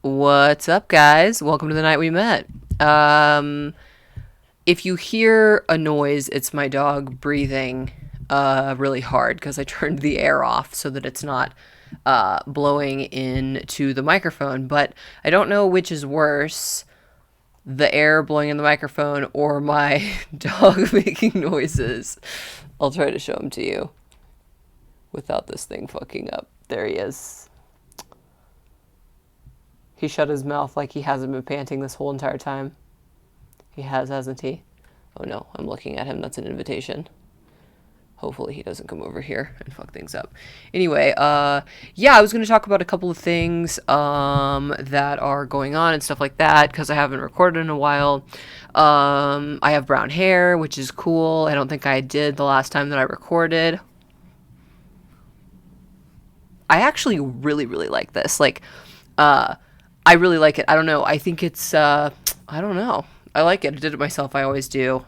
What's up, guys? Welcome to the night we met. Um, if you hear a noise, it's my dog breathing really hard because I turned the air off so that it's not blowing into the microphone. But I don't know which is worse, the air blowing in the microphone or my dog making noises. I'll try to show him to you without this thing fucking up. There he is. He shut his mouth like he hasn't been panting this whole entire time. He has, hasn't he? Oh no, I'm looking at him. That's an invitation. Hopefully he doesn't come over here and fuck things up. Anyway, yeah, I was going to talk about a couple of things that are going on and stuff like that because I haven't recorded in a while. I have brown hair, which is cool. I don't think I did the last time that I recorded. I actually really, really like this. I really like it. I don't know. I think it's, I don't know. I like it. I did it myself. I always do.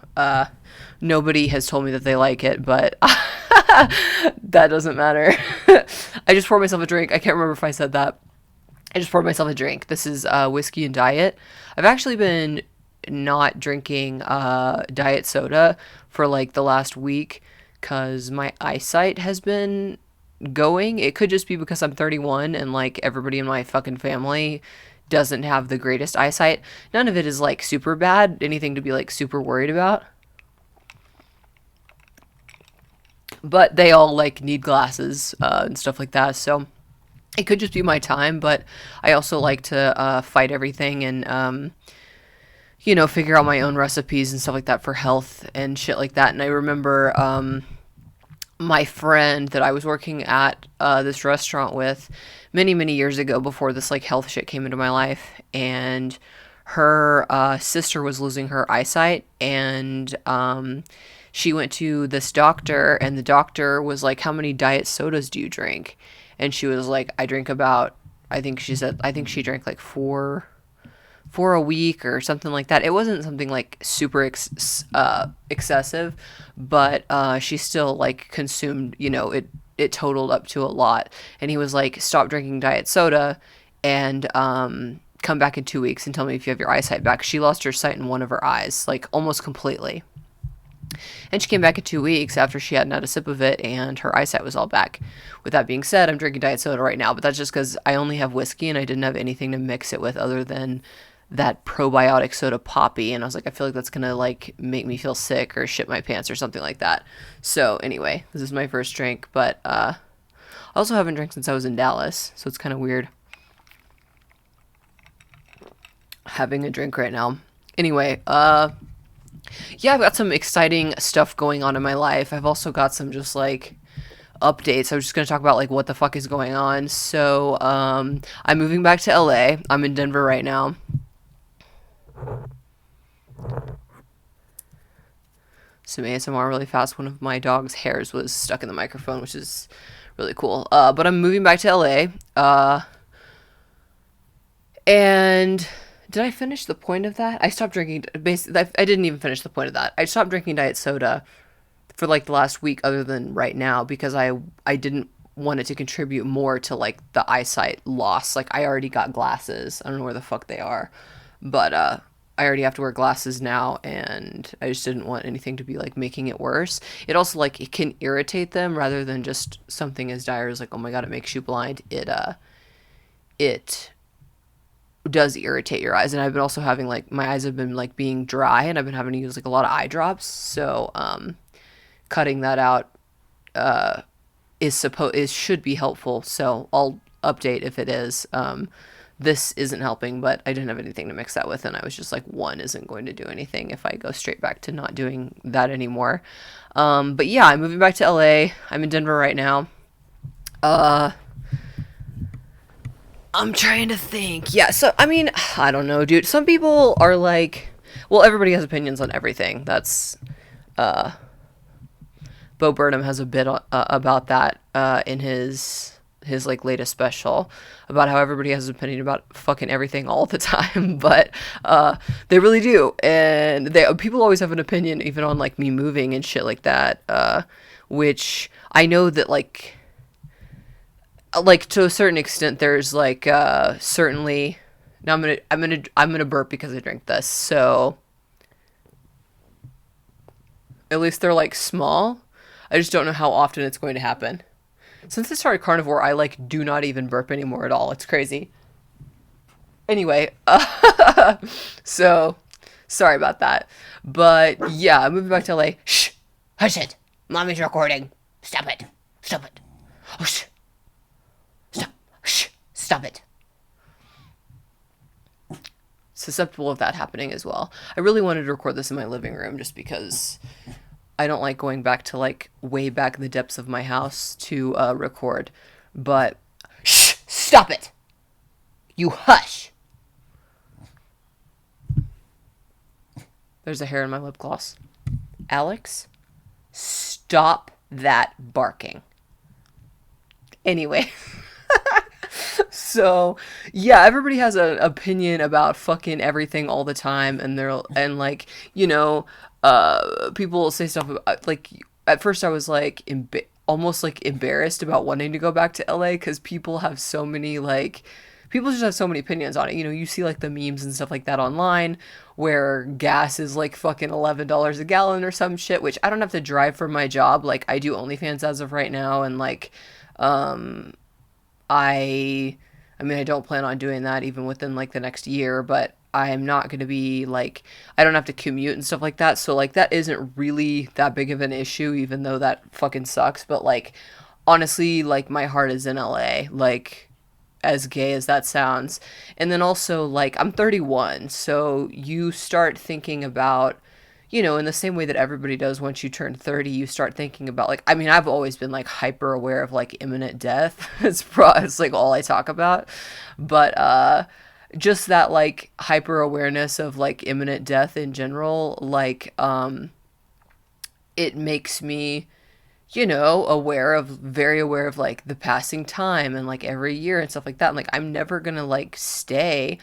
Nobody has told me that they like it, but that doesn't matter. I just poured myself a drink. I can't remember if I said that. I just poured myself a drink. This is whiskey and diet. I've actually been not drinking diet soda for like the last week because my eyesight has been going. It could just be because I'm 31 and like everybody in my fucking family doesn't have the greatest eyesight. None of it is like super bad, anything to be like super worried about. But they all like need glasses and stuff like that. So it could just be my time, but I also like to fight everything and figure out my own recipes and stuff like that for health and shit like that. And I remember my friend that I was working at this restaurant with many, many years ago before this like health shit came into my life. And her sister was losing her eyesight and she went to this doctor and the doctor was like, how many diet sodas do you drink? And she was like, I drink about, I think she drank like four a week or something like that. It wasn't something like super excessive, but she still like consumed, it totaled up to a lot. And he was like, stop drinking diet soda and come back in 2 weeks and tell me if you have your eyesight back. She lost her sight in one of her eyes, like almost completely. And she came back in 2 weeks after she hadn't had a sip of it, and her eyesight was all back. With that being said, I'm drinking diet soda right now, but that's just because I only have whiskey and I didn't have anything to mix it with other than that probiotic soda poppy. And I was like, I feel like that's gonna like make me feel sick or shit my pants or something like that. So anyway, this is my first drink, but I also haven't drank since I was in Dallas, so it's kind of weird having a drink right now. Anyway, yeah, I've got some exciting stuff going on in my life. I've also got some just like updates. I was just going to talk about like what the fuck is going on. So, I'm moving back to LA. I'm in Denver right now. Some ASMR really fast. One of my dog's hairs was stuck in the microphone, which is really cool. But I'm moving back to LA. And did I finish the point of that? I stopped drinking. Basically, I didn't even finish the point of that. I stopped drinking diet soda for like the last week, other than right now, because I didn't want it to contribute more to like the eyesight loss. Like I already got glasses. I don't know where the fuck they are, but I already have to wear glasses now, and I just didn't want anything to be like making it worse. It also like it can irritate them rather than just something as dire as like, oh my god, it makes you blind. It does irritate your eyes. And I've been also having like my eyes have been like being dry and I've been having to use like a lot of eye drops. So cutting that out is should be helpful. So I'll update if it is. This isn't helping, but I didn't have anything to mix that with, and I was just like, one isn't going to do anything if I go straight back to not doing that anymore. But yeah, I'm moving back to LA. I'm in Denver right now. I'm trying to think. Yeah, so I mean, I don't know, dude. Some people are like, well, everybody has opinions on everything. That's Bo Burnham has a bit about that in his like latest special about how everybody has an opinion about fucking everything all the time, but they really do, and people always have an opinion even on like me moving and shit like that, which I know that like to a certain extent there's like certainly Now I'm gonna burp because I drank this. So at least they're like small. I just don't know how often it's going to happen. Since I started carnivore, I like do not even burp anymore at all. It's crazy. Anyway, so sorry about that. But yeah, I'm moving back to LA. Shh, hush it. Mommy's recording. Stop it. Stop it. Oh, shh. Stop. Shh. Stop it. Susceptible of that happening as well. I really wanted to record this in my living room just because I don't like going back to like way back in the depths of my house to record. But shh, stop it. You hush. There's a hair in my lip gloss. Alex, stop that barking. Anyway, so yeah, everybody has an opinion about fucking everything all the time, and they're and like people will say stuff about, like at first I was like almost like embarrassed about wanting to go back to LA because people have so many like people just have so many opinions on it. You see like the memes and stuff like that online where gas is like fucking $11 a gallon or some shit, which I don't have to drive for my job. Like I do OnlyFans as of right now, and like um I I mean I don't plan on doing that even within like the next year, but I'm not going to be like I don't have to commute and stuff like that. So like that isn't really that big of an issue even though that fucking sucks, but like honestly like my heart is in LA. Like as gay as that sounds. And then also like I'm 31, so you start thinking about in the same way that everybody does once you turn 30, you start thinking about like I mean, I've always been like hyper aware of like imminent death. It's like all I talk about. But just that like hyper awareness of like imminent death in general, like it makes me very aware of like the passing time and like every year and stuff like that. And like I'm never gonna like stay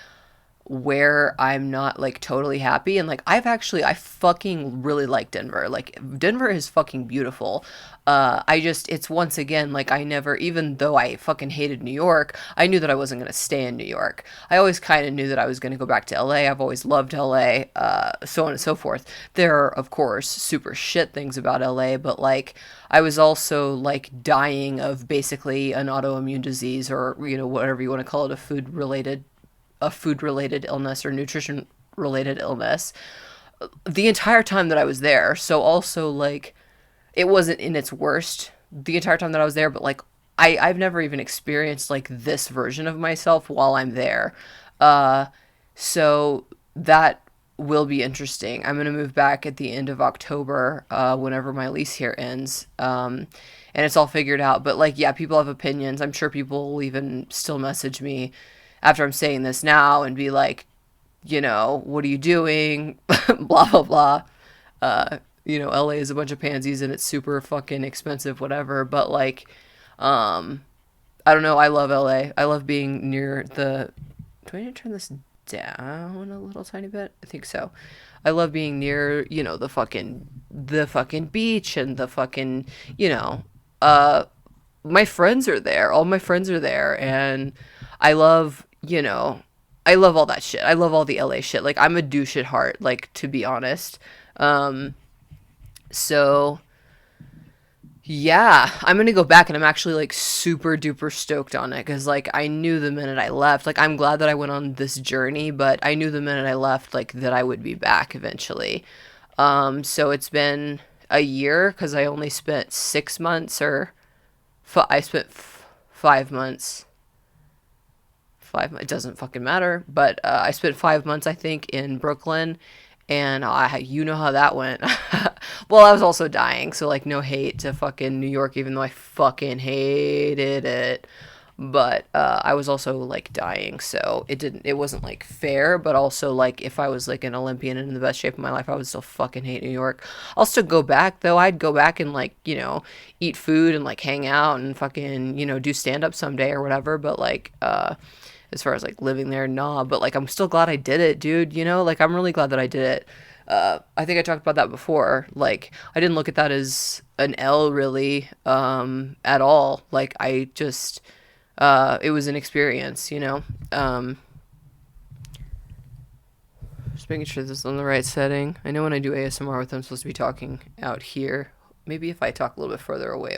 where I'm not like totally happy. And like I fucking really like Denver. Like Denver is fucking beautiful. It's once again like I never, even though I fucking hated New York, I knew that I wasn't gonna stay in New York. I always kind of knew that I was gonna go back to LA. I've always loved LA, so on and so forth. There are of course super shit things about LA, but like I was also like dying of basically an autoimmune disease, or whatever you want to call it, a food related illness or nutrition related illness the entire time that I was there. So also like it wasn't in its worst the entire time that I was there, but like I've never even experienced like this version of myself while I'm there. Uh so that will be interesting. I'm gonna move back at the end of October, whenever my lease here ends. And it's all figured out. But like, yeah, people have opinions. I'm sure people will even still message me after I'm saying this now and be like, what are you doing? Blah, blah, blah. LA is a bunch of pansies and it's super fucking expensive, whatever. But like, I don't know. I love LA. I love being near the. Do I need to turn this down a little tiny bit? I think so. I love being near, the fucking beach and the fucking, uh, my friends are there. All my friends are there, and I love, I love all that shit. I love all the LA shit. Like I'm a douche at heart, like to be honest. Um, so yeah, I'm gonna go back, and I'm actually like super duper stoked on it because like I knew the minute I left, like I'm glad that I went on this journey, but I knew the minute I left like that I would be back eventually. So it's been a year because I only spent 6 months, or I spent 5 months. 5 months, it doesn't fucking matter, but I spent 5 months I think in Brooklyn, and you know how that went. Well, I was also dying, so like no hate to fucking New York, even though I fucking hated it. But I was also like dying, so it wasn't like fair. But also like if I was like an Olympian and in the best shape of my life, I would still fucking hate New York. I'll still go back though. I'd go back and like eat food and like hang out and fucking do stand up someday or whatever. But like as far as like living there, nah. But like I'm still glad I did it, dude. Like I'm really glad that I did it. I think I talked about that before. Like I didn't look at that as an L really, at all. Like I just it was an experience. Just making sure this is on the right setting. I know when I do ASMR with them, I'm supposed to be talking out here. Maybe if I talk a little bit further away,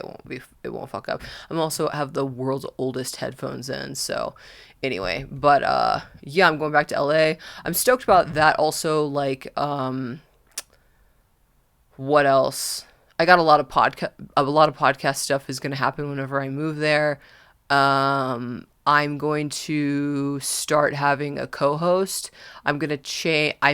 it won't fuck up. I'm also have the world's oldest headphones in, so anyway. But yeah, I'm going back to LA. I'm stoked about that. Also, like, what else? I got a lot of podcast stuff is gonna happen whenever I move there. I'm going to start having a co-host. I'm gonna change. I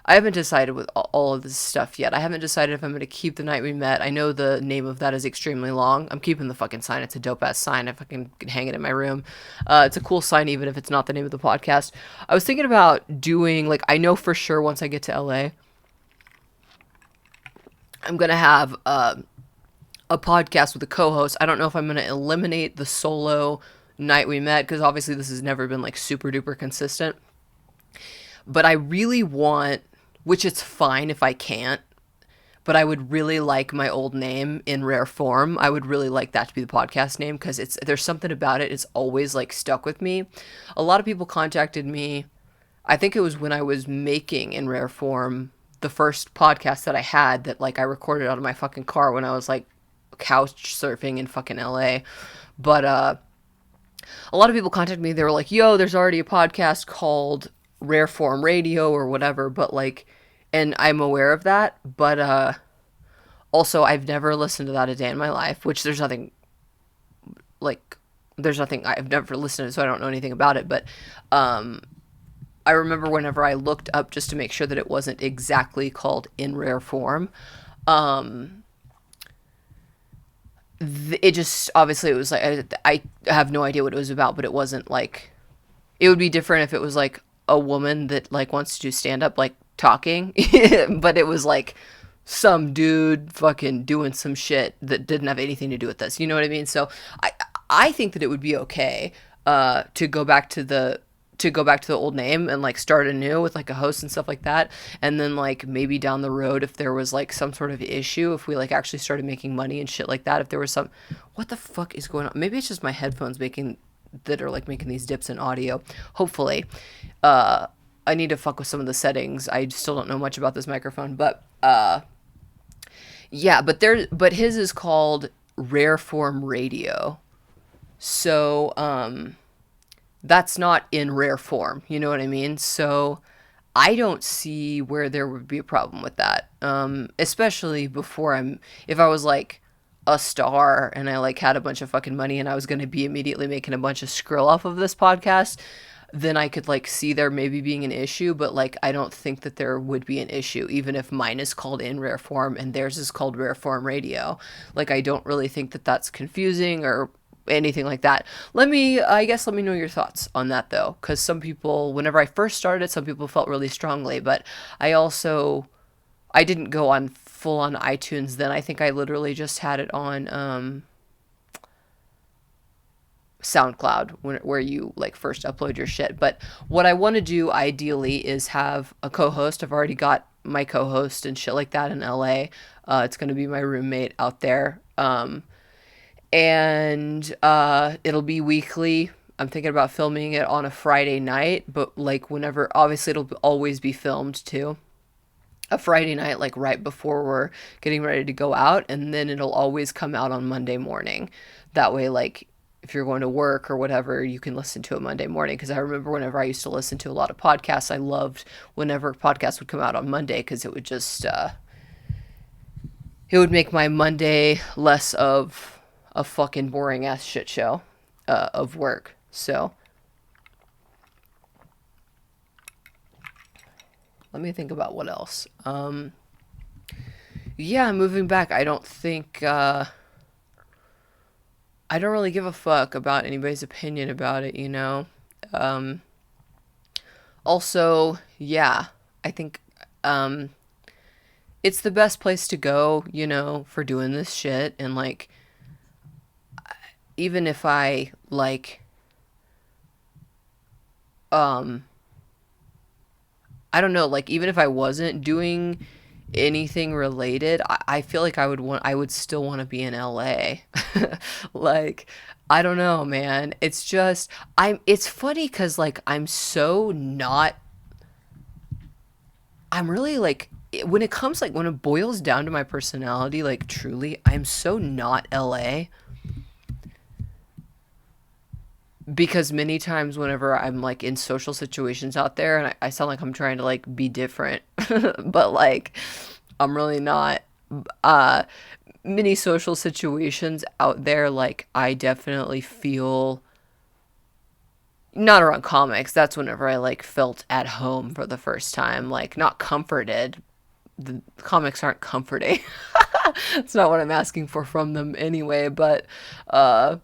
haven't decided with all of this stuff yet. I haven't decided if I'm going to keep The Night We Met. I know the name of that is extremely long. I'm keeping the fucking sign. It's a dope ass sign. If I can hang it in my room. It's a cool sign, even if it's not the name of the podcast. I was thinking about doing, like, I know for sure once I get to LA, I'm going to have a podcast with a co-host. I don't know if I'm going to eliminate the solo Night We Met, because obviously this has never been, like, super duper consistent. But I really want, which it's fine if I can't, but I would really like my old name in rare form. I would really like that to be the podcast name, because there's something about it. It's always, like, stuck with me. A lot of people contacted me. I think it was when I was making in rare form the first podcast that I had that, like, I recorded out of my fucking car when I was, like, couch surfing in fucking LA. But a lot of people contacted me. They were like, yo, there's already a podcast called Rare Form Radio or whatever, but, like, and I'm aware of that, but also I've never listened to that a day in my life, which there's nothing I've never listened to it, so I don't know anything about it. But I remember whenever I looked up just to make sure that it wasn't exactly called In Rare Form, it just, obviously it was like, I have no idea what it was about, but it wasn't like, it would be different if it was like a woman that, like, wants to do stand up, like, talking, but it was like some dude fucking doing some shit that didn't have anything to do with this. You know what I mean? So I think that it would be okay to go back to the old name and, like, start anew with, like, a host and stuff like that. And then, like, maybe down the road, if there was, like, some sort of issue, if we, like, actually started making money and shit like that, if there was some, what the fuck is going on? Maybe it's just my headphones making these dips in audio. Hopefully. I need to fuck with some of the settings. I still don't know much about this microphone, but yeah, but his is called Rare Form Radio. So that's not in rare form, you know what I mean? So I don't see where there would be a problem with that. Especially if I was, like, a star and I, like, had a bunch of fucking money and I was going to be immediately making a bunch of skrill off of this podcast, then I could, like, see there maybe being an issue. But, like, I don't think that there would be an issue, even if mine is called In Rare Form and theirs is called Rare Form Radio. Like, I don't really think that that's confusing or anything like that. Let me know your thoughts on that, though, because some people, whenever I first started, some people felt really strongly, but I didn't go on full on iTunes then. I think I literally just had it on SoundCloud, where you, like, first upload your shit. But what I want to do ideally is have a co-host. I've already got my co-host and shit like that in LA. It's going to be my roommate out there. And it'll be weekly. I'm thinking about filming it on a Friday night, but, like, whenever, obviously it'll always be filmed too. A Friday night, like, right before we're getting ready to go out, and then it'll always come out on Monday morning. That way, like, if you're going to work or whatever, you can listen to it Monday morning. Because I remember whenever I used to listen to a lot of podcasts, I loved whenever podcasts would come out on Monday, because it would just, it would make my Monday less of a fucking boring ass shit show of work. So let me think about what else. Yeah, moving back, I don't think, I don't really give a fuck about anybody's opinion about it, you know? Also, yeah, I think, it's the best place to go, you know, for doing this shit. And, like, even if I, like, I don't know, like, even if I wasn't doing anything related, I feel like I would still want to be in LA. Like, I don't know, man. It's just, it's funny because, like, I'm so not I'm really like when it comes like when it boils down to my personality, like truly, I'm so not LA because many times whenever I'm like in social situations out there and I sound like I'm trying to like be different, but like I'm really not. Uh, Many social situations out there, like I definitely feel not around comics. That's whenever I like felt at home for the first time, like not comforted. The comics aren't comforting. It's not what I'm asking for from them anyway, but uh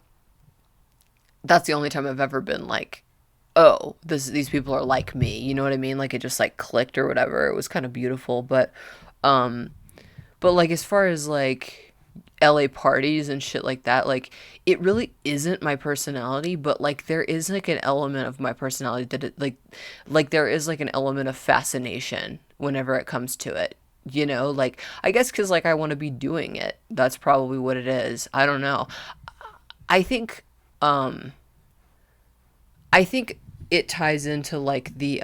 that's the only time I've ever been like, oh, these people are like me. You know what I mean? Like it just like clicked or whatever. It was kind of beautiful, um but like as far as like LA parties and shit like that, like it really isn't my personality, but like there is like an element of my personality that it like there is like an element of fascination whenever it comes to it. You know, like I guess cuz like I want to be doing it. That's probably what it is. I don't know. I think um I think it ties into like the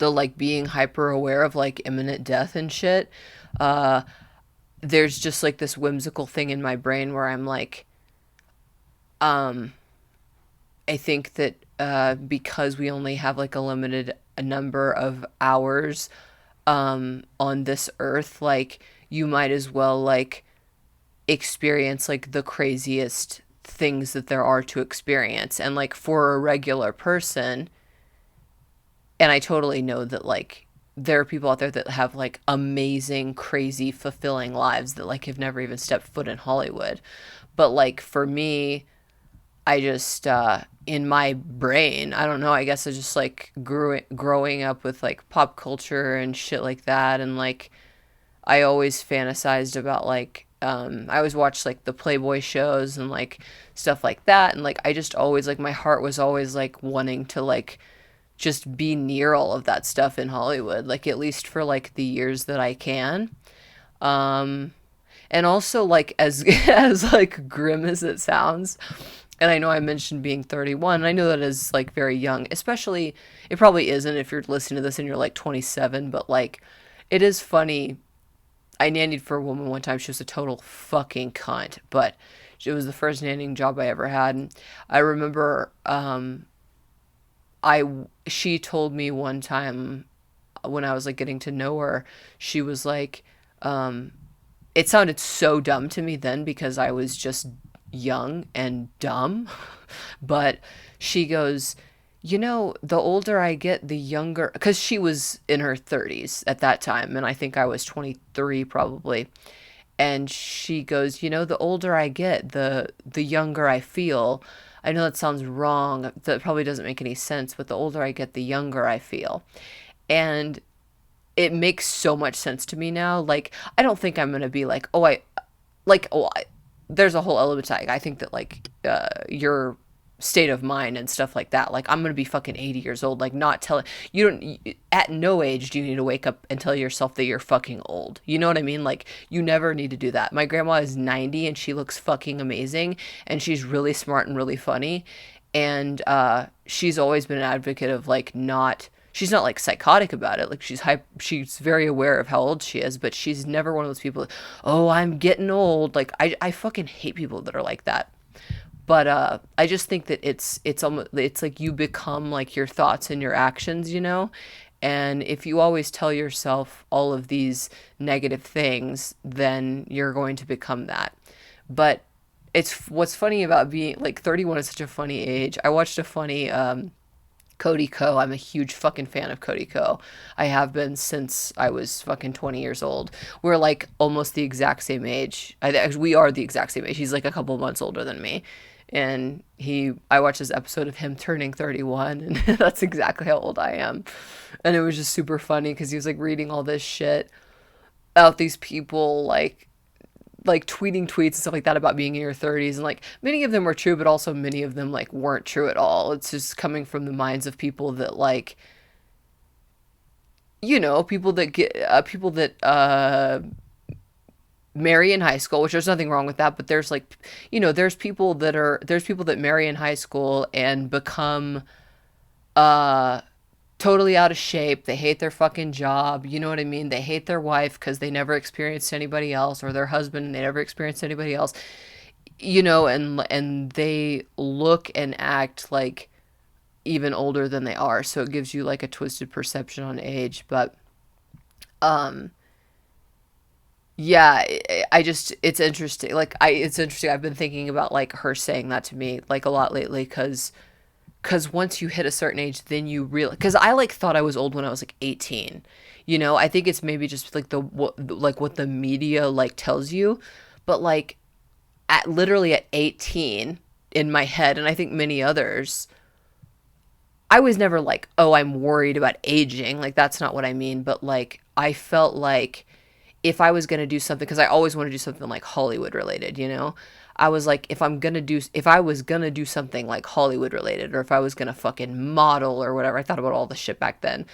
like being hyper aware of like imminent death and shit. Uh there's just like this whimsical thing in my brain where I'm like, um, I think that because we only have like a limited a number of hours on this earth, like you might as well like experience like the craziest things that there are to experience. And like for a regular person, and I totally know that like there are people out there that have like amazing, crazy, fulfilling lives that like have never even stepped foot in Hollywood. But like for me, I just in my brain, I don't know, I guess I just like growing up with like pop culture and shit like that and like I always fantasized about like I always watched like the Playboy shows and like stuff like that and like I just always like my heart was always like wanting to like just be near all of that stuff in Hollywood, like at least for like the years that I can. Um, and also like as as like grim as it sounds, and I know I mentioned being 31, and I know that is like very young, especially it probably isn't if you're listening to this and you're like 27, but like it is funny. I nannied for a woman one time. She was a total fucking cunt, but it was the first nannying job I ever had. And I remember I she told me one time when I was like getting to know her, she was like, it sounded so dumb to me then because I was just young and dumb, but she goes, you know, the older I get, the younger, because she was in her 30s at that time, and I think I was 23 probably. And she goes, you know, the older I get, the younger I feel. I know that sounds wrong. That probably doesn't make any sense, but the older I get, the younger I feel. And it makes so much sense to me now. Like, I don't think I'm gonna be like, oh, there's a whole element to it. I think that like your state of mind and stuff like that. Like, I'm gonna be fucking 80 years old. Like, not telling you don't at no age do you need to wake up and tell yourself that you're fucking old. You know what I mean? Like, you never need to do that. My grandma is 90 and she looks fucking amazing, and she's really smart and really funny, and she's always been an advocate of like not she's not like psychotic about it. Like she's very aware of how old she is, but she's never one of those people, oh, I'm getting old. Like I fucking hate people that are like that. But I just think that it's almost it's like you become like your thoughts and your actions, you know? And if you always tell yourself all of these negative things, then you're going to become that. But it's what's funny about being like 31 is such a funny age. I watched a funny Cody Co. I'm a huge fucking fan of Cody Co. I have been since I was fucking 20 years old. We're like almost the exact same age. We are the exact same age. He's like a couple months older than me. And I watched this episode of him turning 31, and that's exactly how old I am. And it was just super funny because he was like reading all this shit about these people like tweeting tweets and stuff like that about being in your 30s, and like many of them were true, but also many of them like weren't true at all. It's just coming from the minds of people that like, you know, people that marry in high school, which there's nothing wrong with that, but there's like, you know, there's people that marry in high school and become totally out of shape. They hate their fucking job. You know what I mean? They hate their wife because they never experienced anybody else, or their husband and they never experienced anybody else. You know, and they look and act like even older than they are. So it gives you like a twisted perception on age. But um yeah, I just it's interesting. It's interesting. I've been thinking about like her saying that to me like a lot lately cuz once you hit a certain age then you realize, cuz I like thought I was old when I was like 18. You know, I think it's maybe just like what the media like tells you, but like at literally at 18 in my head, and I think many others, I was never like, "Oh, I'm worried about aging." Like that's not what I mean, but like I felt like if I was going to do something, because I always want to do something like Hollywood related, you know? I was like, if I was going to do something like Hollywood related, or if I was going to fucking model or whatever, I thought about all the shit back then.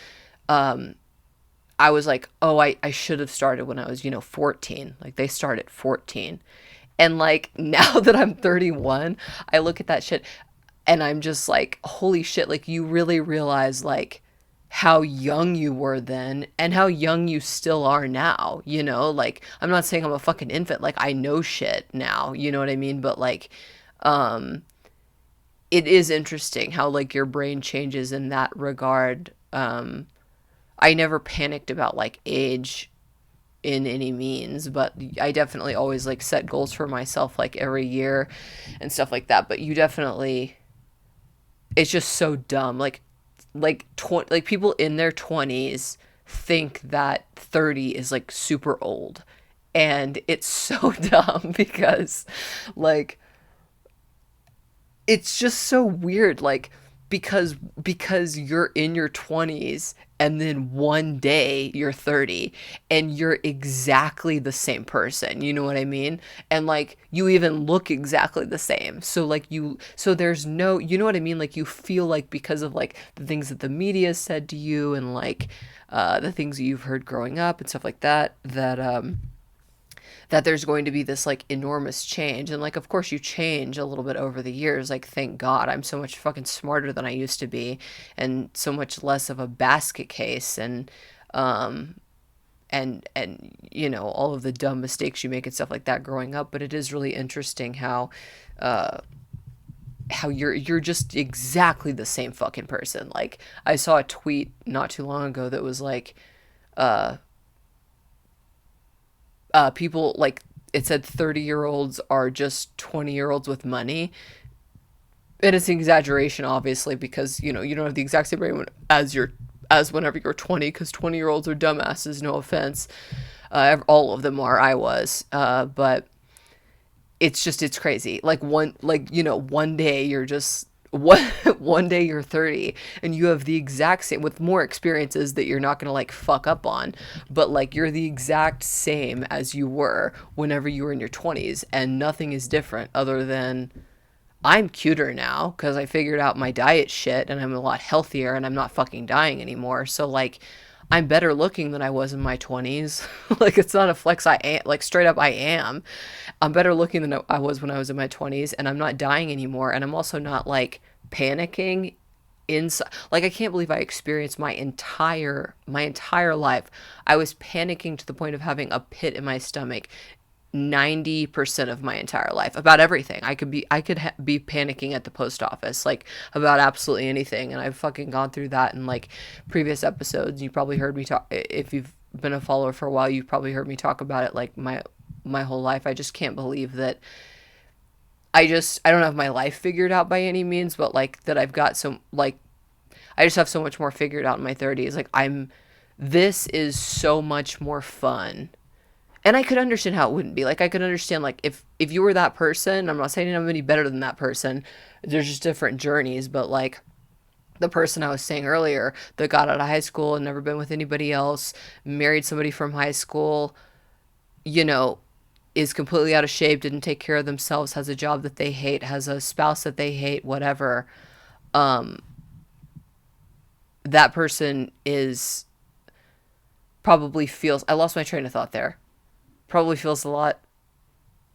Um, I was like, oh, I should have started when I was, 14. Like they start at 14. And like now that I'm 31, I look at that shit and I'm just like, holy shit, like you really realize like how young you were then and how young you still are now, you know? Like I'm not saying I'm a fucking infant, like I know shit now, you know what I mean? But like um it is interesting how like your brain changes in that regard. I never panicked about like age in any means, but I definitely always like set goals for myself like every year and stuff like that. But you definitely, it's just so dumb. Like people in their 20s think that 30 is like super old. And it's so dumb because like it's just so weird, like because you're in your 20s and then one day you're 30 and you're exactly the same person, you know what I mean? And like you even look exactly the same, so like so there's no, you know what I mean, like you feel like because of like the things that the media said to you and like the things you've heard growing up and stuff like that, that there's going to be this like enormous change. And like of course you change a little bit over the years, like thank god I'm so much fucking smarter than I used to be and so much less of a basket case, um and all of the dumb mistakes you make and stuff like that growing up. But it is really interesting uh how you're just exactly the same fucking person. Like I saw a tweet not too long ago that was like uh people like, it said 30-year-olds are just 20-year-olds with money. And it's an exaggeration, obviously, because you don't have the exact same brain as whenever you're 20, because 20-year-olds are dumbasses. No offense, all of them are. I was, but it's crazy. Like one day you're just one one day you're 30 and you have the exact same, with more experiences that you're not going to like fuck up on, but like you're the exact same as you were whenever you were in your 20s, and nothing is different other than I'm cuter now because I figured out my diet shit and I'm a lot healthier and I'm not fucking dying anymore. So like I'm better looking than I was in my 20s. Like it's not a flex, I am, like straight up I am. I'm better looking than I was when I was in my 20s, and I'm not dying anymore, and I'm also not like panicking inside. Like I can't believe I experienced my entire life I was panicking to the point of having a pit in my stomach 90% of my entire life about everything. I could be panicking at the post office like about absolutely anything, and I've fucking gone through that in like previous episodes. You probably heard me talk, if you've been a follower for a while, you've probably heard me talk about it like my whole life. I just can't believe that I don't have my life figured out by any means, but like that I've got some like I just have so much more figured out in my 30s. Like this is so much more fun. And I could understand how it wouldn't be. Like I could understand like if you were that person, I'm not saying I'm any better than that person. There's just different journeys, but like the person I was saying earlier that got out of high school and never been with anybody else, married somebody from high school, you know, is completely out of shape, didn't take care of themselves, has a job that they hate, has a spouse that they hate, whatever. Um, that person is probably feels, I lost my train of thought there. Probably feels a lot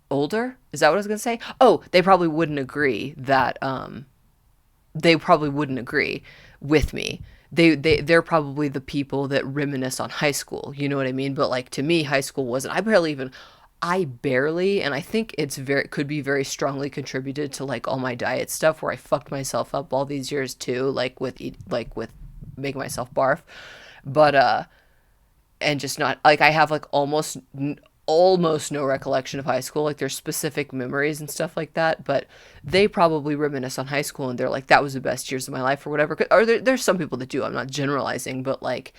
older. Is that what I was gonna say? Oh, they probably wouldn't agree with me they're probably the people that reminisce on high school, you know what I mean? But like to me, high school wasn't. I barely, and I think it's very could be very strongly contributed to like all my diet stuff where I fucked myself up all these years too, like with making myself barf. But and just not like I have like almost no recollection of high school. Like there's specific memories and stuff like that, but they probably reminisce on high school and they're like, that was the best years of my life or whatever. Or there's some people that do. I'm not generalizing, but like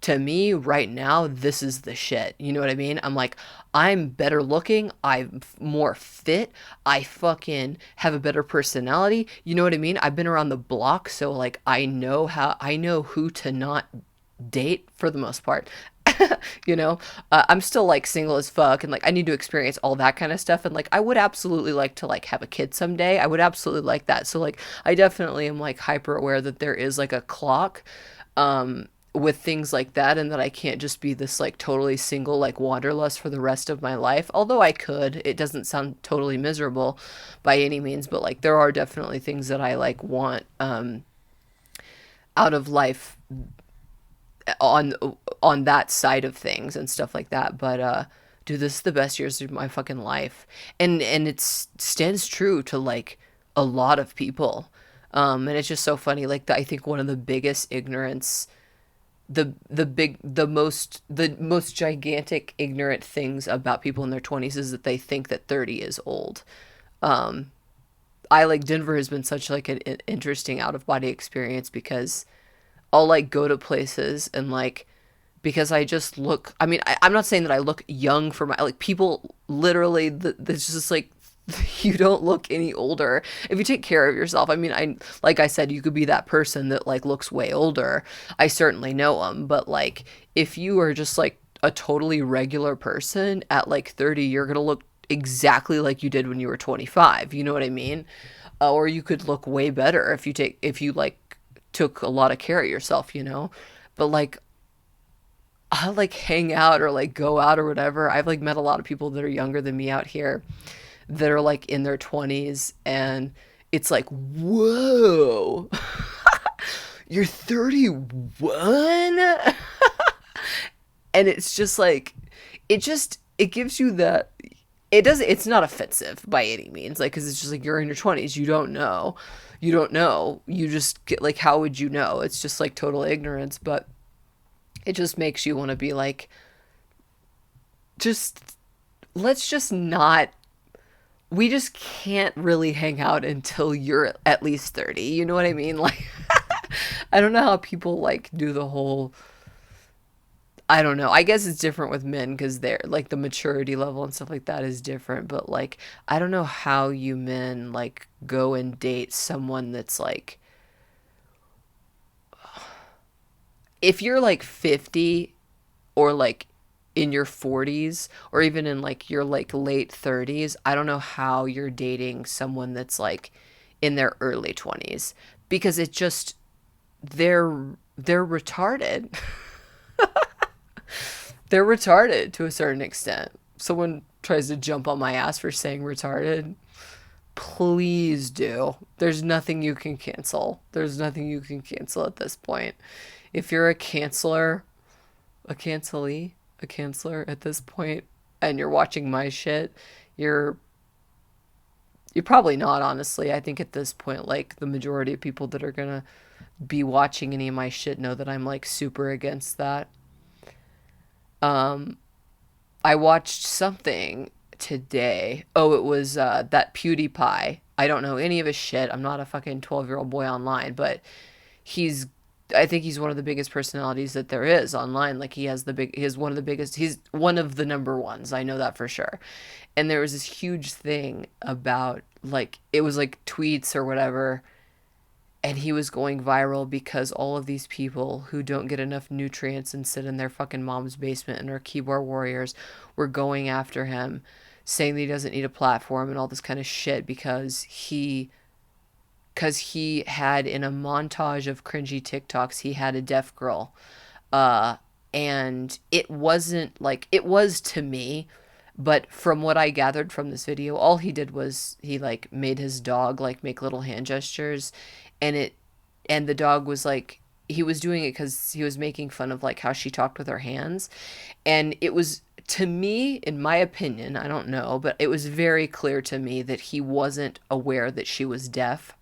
to me right now, this is the shit. You know what I mean? I'm like, I'm better looking. I'm more fit. I fucking have a better personality. You know what I mean? I've been around the block, so like I know who to not date for the most part. You know, I'm still like single as fuck and like I need to experience all that kind of stuff, and like I would absolutely like to like have a kid someday. I would absolutely like that. So like I definitely am like hyper aware that there is like a clock with things like that, and that I can't just be this like totally single like wanderlust for the rest of my life. Although I could. It doesn't sound totally miserable by any means, but like there are definitely things that I like want out of life on on that side of things and stuff like that. But dude, this is the best years of my fucking life, and it stands true to like a lot of people. And it's just so funny. Like I think one of the biggest ignorance, the most gigantic ignorant things about people in their 20s is that they think that 30 is old. I like Denver has been such like an interesting out of body experience because I'll like go to places and like because I just look. I mean, I'm not saying that I look young for my like people literally. That's just like you don't look any older if you take care of yourself. I mean, I like I said, you could be that person that like looks way older. I certainly know them, but like if you are just like a totally regular person at like 30, you're gonna look exactly like you did when you were 25. You know what I mean? Or you could look way better if you like took a lot of care of yourself, you know? But like I like hang out or like go out or whatever. I've like met a lot of people that are younger than me out here that are like in their 20s, and it's like, whoa, you're 31? And it's just like, it gives you that, it's not offensive by any means, like, because it's just like, you're in your 20s, you don't know, you just get like, how would you know? It's just like total ignorance, but it just makes you want to be like, just, let's just not, we just can't really hang out until you're at least 30. You know what I mean? Like, I don't know how people like do the whole, I don't know. I guess it's different with men because they're like the maturity level and stuff like that is different. But like, I don't know how you men like go and date someone that's like, if you're like 50 or like in your 40s or even in like your like late 30s, I don't know how you're dating someone that's like in their early 20s because it just they're retarded. They're retarded to a certain extent. Someone tries to jump on my ass for saying retarded, please do. There's nothing you can cancel. There's nothing you can cancel at this point. If you're a canceler, a cancelee, a canceler at this point, and you're watching my shit, you're you're probably not, honestly. I think at this point, like the majority of people that are gonna be watching any of my shit know that I'm like super against that. Um, I watched something today. Oh, it was that PewDiePie. I don't know any of his shit. I'm not a fucking 12-year-old boy online, but he's I think he's one of the biggest personalities that there is online. Like he has one of the biggest, he's one of the number ones. I know that for sure. And there was this huge thing about like it was like tweets or whatever, and he was going viral because all of these people who don't get enough nutrients and sit in their fucking mom's basement and are keyboard warriors were going after him, saying that he doesn't need a platform and all this kind of shit because he had in a montage of cringy TikToks, he had a deaf girl. Uh, and it wasn't like, it was to me, but from what I gathered from this video, all he did was he like made his dog like make little hand gestures, and and the dog was like he was doing it because he was making fun of like how she talked with her hands. And it was, to me, in my opinion, I don't know, but it was very clear to me that he wasn't aware that she was deaf.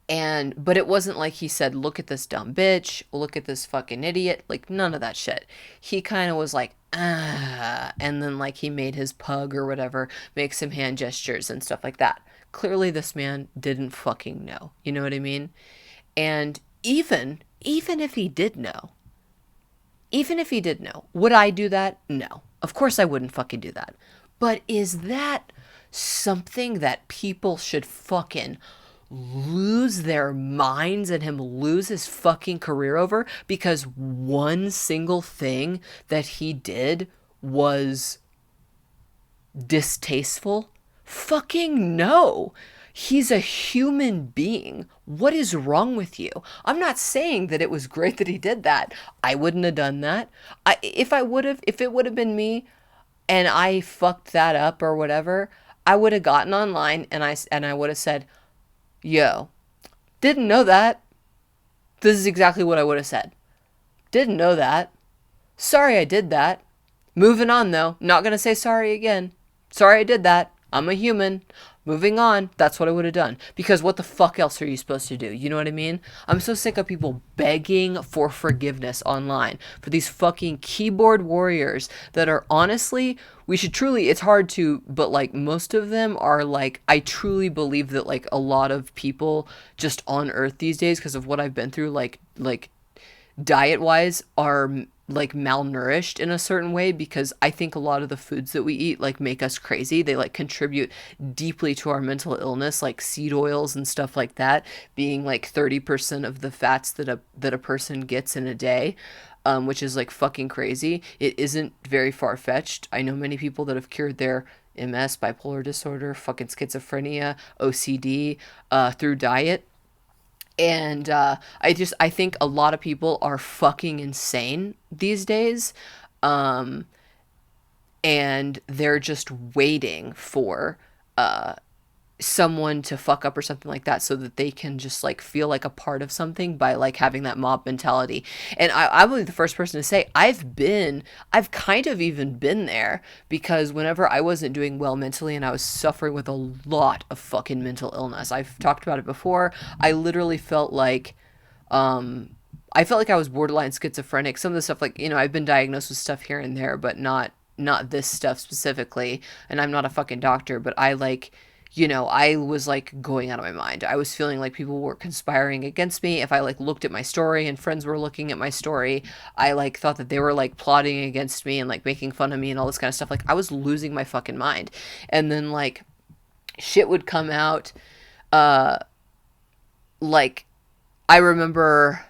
And but it wasn't like he said, look at this dumb bitch, look at this fucking idiot, like none of that shit. He kind of was like, ah, and then like he made his pug or whatever make some hand gestures and stuff like that. Clearly this man didn't fucking know, you know what I mean? And even if he did know, even if he did know, would I do that? No, of course I wouldn't fucking do that. But is that something that people should fucking lose their minds and him lose his fucking career over because one single thing that he did was distasteful? Fucking no. He's a human being. What is wrong with you? I'm not saying that it was great that he did that. I wouldn't have done that. If it would have been me and I fucked that up or whatever, I would have gotten online and I would have said, "Yo, didn't know that." This is exactly what I would have said. Didn't know that. Sorry I did that. Moving on though. Not gonna say sorry again. Sorry I did that. I'm a human. Moving on. That's what I would have done. Because what the fuck else are you supposed to do? You know what I mean? I'm so sick of people begging for forgiveness online. For these fucking keyboard warriors that are honestly, we should truly, it's hard to, but like most of them are like, I truly believe that like a lot of people just on earth these days, because of what I've been through, like diet wise, are like malnourished in a certain way, because I think a lot of the foods that we eat like make us crazy. They like contribute deeply to our mental illness, like seed oils and stuff like that being like 30% of the fats that a person gets in a day. Which is like fucking crazy. It isn't very far fetched. I know many people that have cured their MS, bipolar disorder, fucking schizophrenia, OCD, through diet. And I think a lot of people are fucking insane these days. Um, and they're just waiting for someone to fuck up or something like that so that they can just like feel like a part of something by like having that mob mentality. And I will be the first person to say I've kind of even been there, because whenever I wasn't doing well mentally and I was suffering with a lot of fucking mental illness, I've talked about it before. I literally felt like I felt like I was borderline schizophrenic. Some of the stuff, like, you know, I've been diagnosed with stuff here and there, but not this stuff specifically. And I'm not a fucking doctor, but I like, you know, I was like going out of my mind. I was feeling like people were conspiring against me. If I like looked at my story and friends were looking at my story, I like thought that they were like plotting against me and like making fun of me and all this kind of stuff. Like I was losing my fucking mind. And then like shit would come out. Uh, like I remember,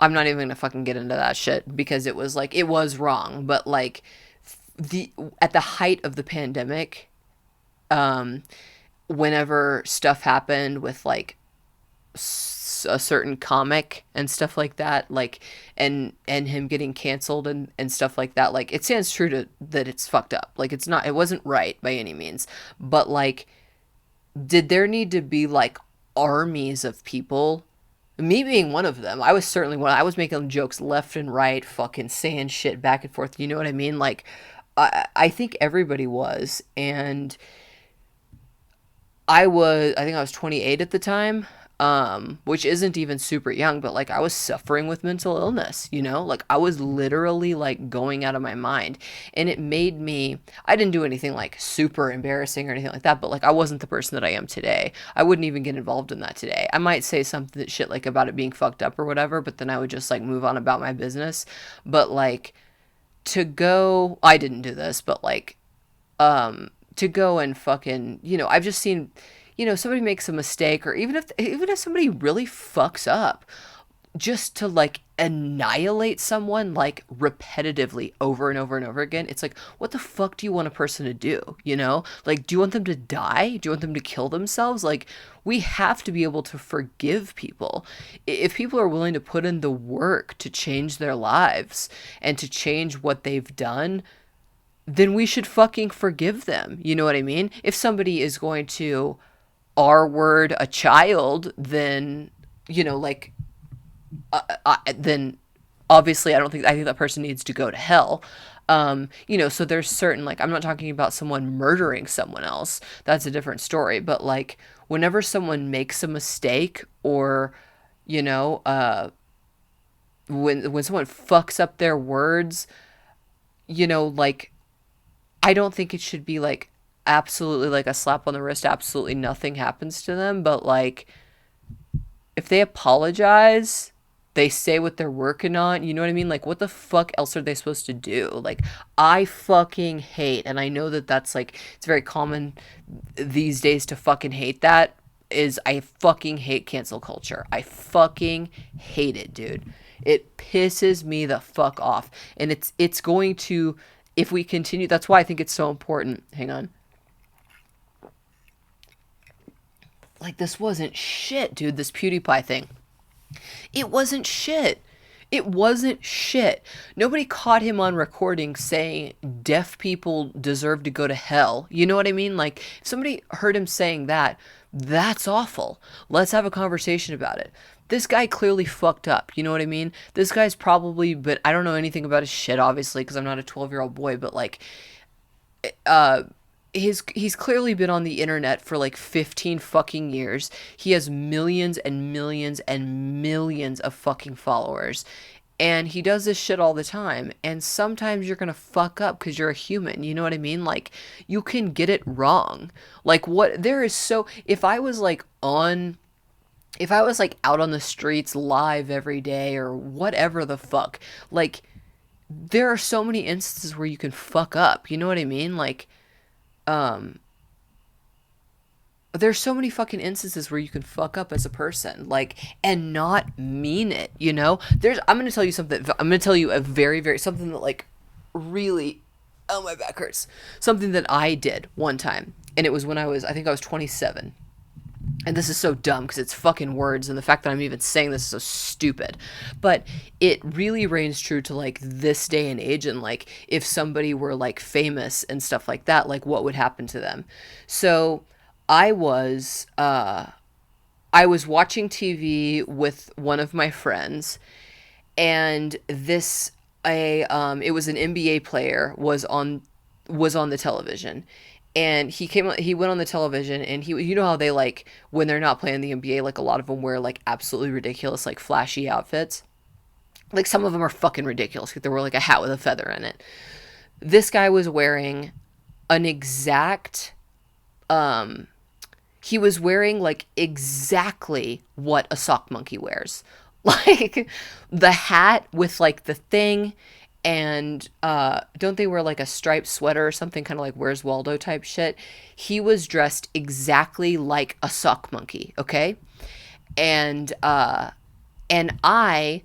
I'm not even gonna fucking get into that shit because it was like, it was wrong, but like the at the height of the pandemic, um, whenever stuff happened with like a certain comic and stuff like that, like, and him getting canceled and stuff like that, like it stands true to that it's fucked up. Like it wasn't right by any means, but like, did there need to be like armies of people? Me being one of them, I was certainly one. I was making jokes left and right, fucking saying shit back and forth. You know what I mean? Like, I think everybody was, and I think I was 28 at the time, which isn't even super young, but like I was suffering with mental illness, you know, like I was literally like going out of my mind, and it made me, I didn't do anything like super embarrassing or anything like that, but like I wasn't the person that I am today. I wouldn't even get involved in that today. I might say something that shit like about it being fucked up or whatever, but then I would just like move on about my business. But like I didn't do this, but like, to go and fucking, you know, I've just seen, you know, somebody makes a mistake, or even if somebody really fucks up, just to like annihilate someone like repetitively over and over and over again. It's like, what the fuck do you want a person to do? You know, like, do you want them to die? Do you want them to kill themselves? Like, we have to be able to forgive people. If people are willing to put in the work to change their lives and to change what they've done, then we should fucking forgive them. You know what I mean? If somebody is going to R word a child, then like then obviously I think that person needs to go to hell. So there's certain, like, I'm not talking about someone murdering someone else. That's a different story. But like, whenever someone makes a mistake, or you know, when someone fucks up their words, like, I don't think it should be like absolutely like a slap on the wrist. Absolutely nothing happens to them. But like, if they apologize, they say what they're working on, you know what I mean? Like, what the fuck else are they supposed to do? Like, I fucking hate, and I know that that's like, it's very common these days to fucking hate that, is I fucking hate cancel culture. I fucking hate it, dude. It pisses me the fuck off. And it's going to, if we continue, that's why I think it's so important. Hang on. Like, this wasn't shit, dude, this PewDiePie thing. It wasn't shit. It wasn't shit. Nobody caught him on recording saying deaf people deserve to go to hell. You know what I mean? Like, if somebody heard him saying that, that's awful. Let's have a conversation about it. This guy clearly fucked up. You know what I mean? This guy's probably, but I don't know anything about his shit, obviously, because I'm not a 12-year-old boy, but like, uh, he's clearly been on the internet for like 15 fucking years. He has millions and millions and millions of fucking followers. And he does this shit all the time. And sometimes you're gonna fuck up because you're a human. You know what I mean? Like, you can get it wrong. Like, what there is so if I was like out on the streets live every day or whatever the fuck, like, there are so many instances where you can fuck up. You know what I mean? Like, um there's so many fucking instances where you can fuck up as a person, like, and not mean it, I'm gonna tell you something. I'm gonna tell you a very, very, something that, like, really, oh, my back hurts. Something that I did one time, and it was when I think I was 27. And this is so dumb because it's fucking words, and the fact that I'm even saying this is so stupid. But it really reigns true to, like, this day and age, and like, if somebody were like famous and stuff like that, like, what would happen to them. So I was I was watching TV with one of my friends, and this a it was an NBA player was on the television. And he went on the television, and you know how they, like, when they're not playing the NBA, like, a lot of them wear like absolutely ridiculous, like, flashy outfits. Like, some of them are fucking ridiculous. They wear like a hat with a feather in it. This guy was wearing an exact he was wearing like exactly what a sock monkey wears. Like, the hat with like the thing, and don't they wear like a striped sweater or something, kind of like Where's Waldo type shit? He was dressed exactly like a sock monkey, okay? And I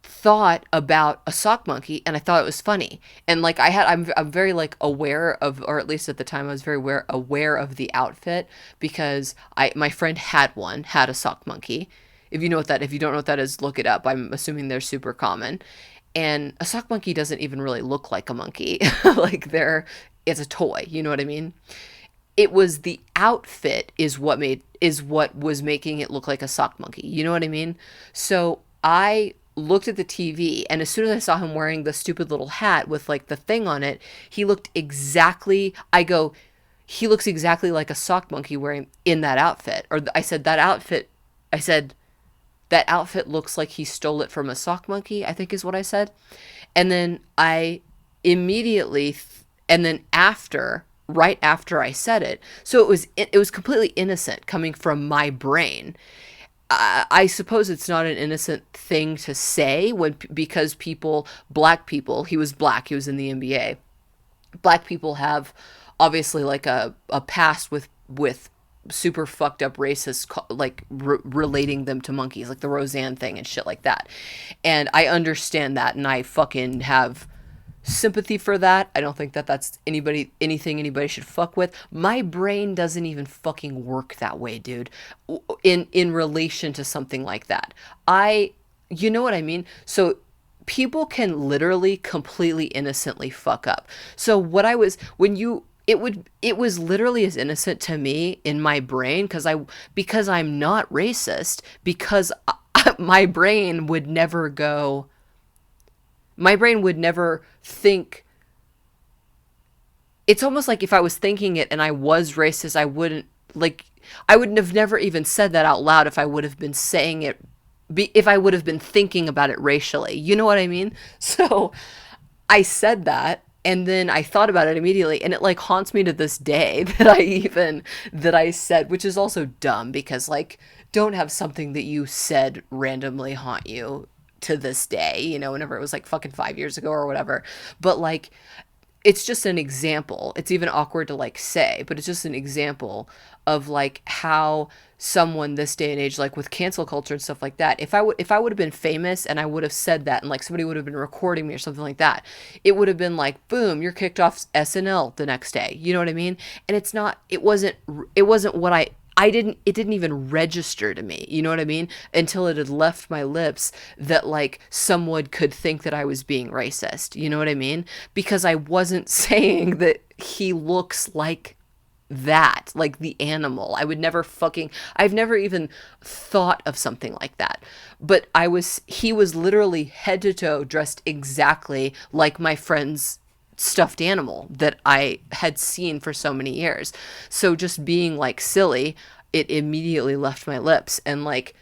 thought about a sock monkey, and I thought it was funny. And like, I'm very like aware of, or at least at the time I was very aware of the outfit, because my friend had a sock monkey. If you don't know what that is, look it up. I'm assuming they're super common. And a sock monkey doesn't even really look like a monkey. Like, it's a toy, you know what I mean? It was the outfit is what was making it look like a sock monkey. You know what I mean? So I looked at the TV, and as soon as I saw him wearing the stupid little hat with like the thing on it, he looks exactly like a sock monkey wearing in that outfit. Or I said, that outfit looks like he stole it from a sock monkey, I think is what I said. And then I immediately, and then right after I said it, so it was completely innocent coming from my brain. I suppose it's not an innocent thing to say because black people, he was black, he was in the NBA. Black people have obviously like a past with super fucked up racist, like, relating them to monkeys, like the Roseanne thing and shit like that. And I understand that, and I fucking have sympathy for that. I don't think that that's anything anybody should fuck with. My brain doesn't even fucking work that way, dude. In relation to something like that, you know what I mean? So people can literally completely innocently fuck up. So when it was literally as innocent to me in my brain because I'm not racist, because my brain would never go, my brain would never think. It's almost like if I was thinking it and I was racist, like I wouldn't have never even said that out loud if I would have been saying it, if I would have been thinking about it racially. You know what I mean? So I said that, and then I thought about it immediately, and it like haunts me to this day that I said, which is also dumb because like don't have something that you said randomly haunt you to this day, whenever it was like fucking 5 years ago or whatever. But like it's just an example. It's even awkward to like say, but it's just an example of like how someone this day and age, like with cancel culture and stuff like that, if I would have been famous and I would have said that and like somebody would have been recording me or something like that, it would have been like, boom, you're kicked off SNL the next day. You know what I mean? And it's not, it wasn't what it didn't even register to me, you know what I mean? Until it had left my lips that like someone could think that I was being racist, you know what I mean? Because I wasn't saying that he looks like that, like the animal. I've never even thought of something like that. But he was literally head to toe dressed exactly like my friend's stuffed animal that I had seen for so many years. So just being like silly, it immediately left my lips. And like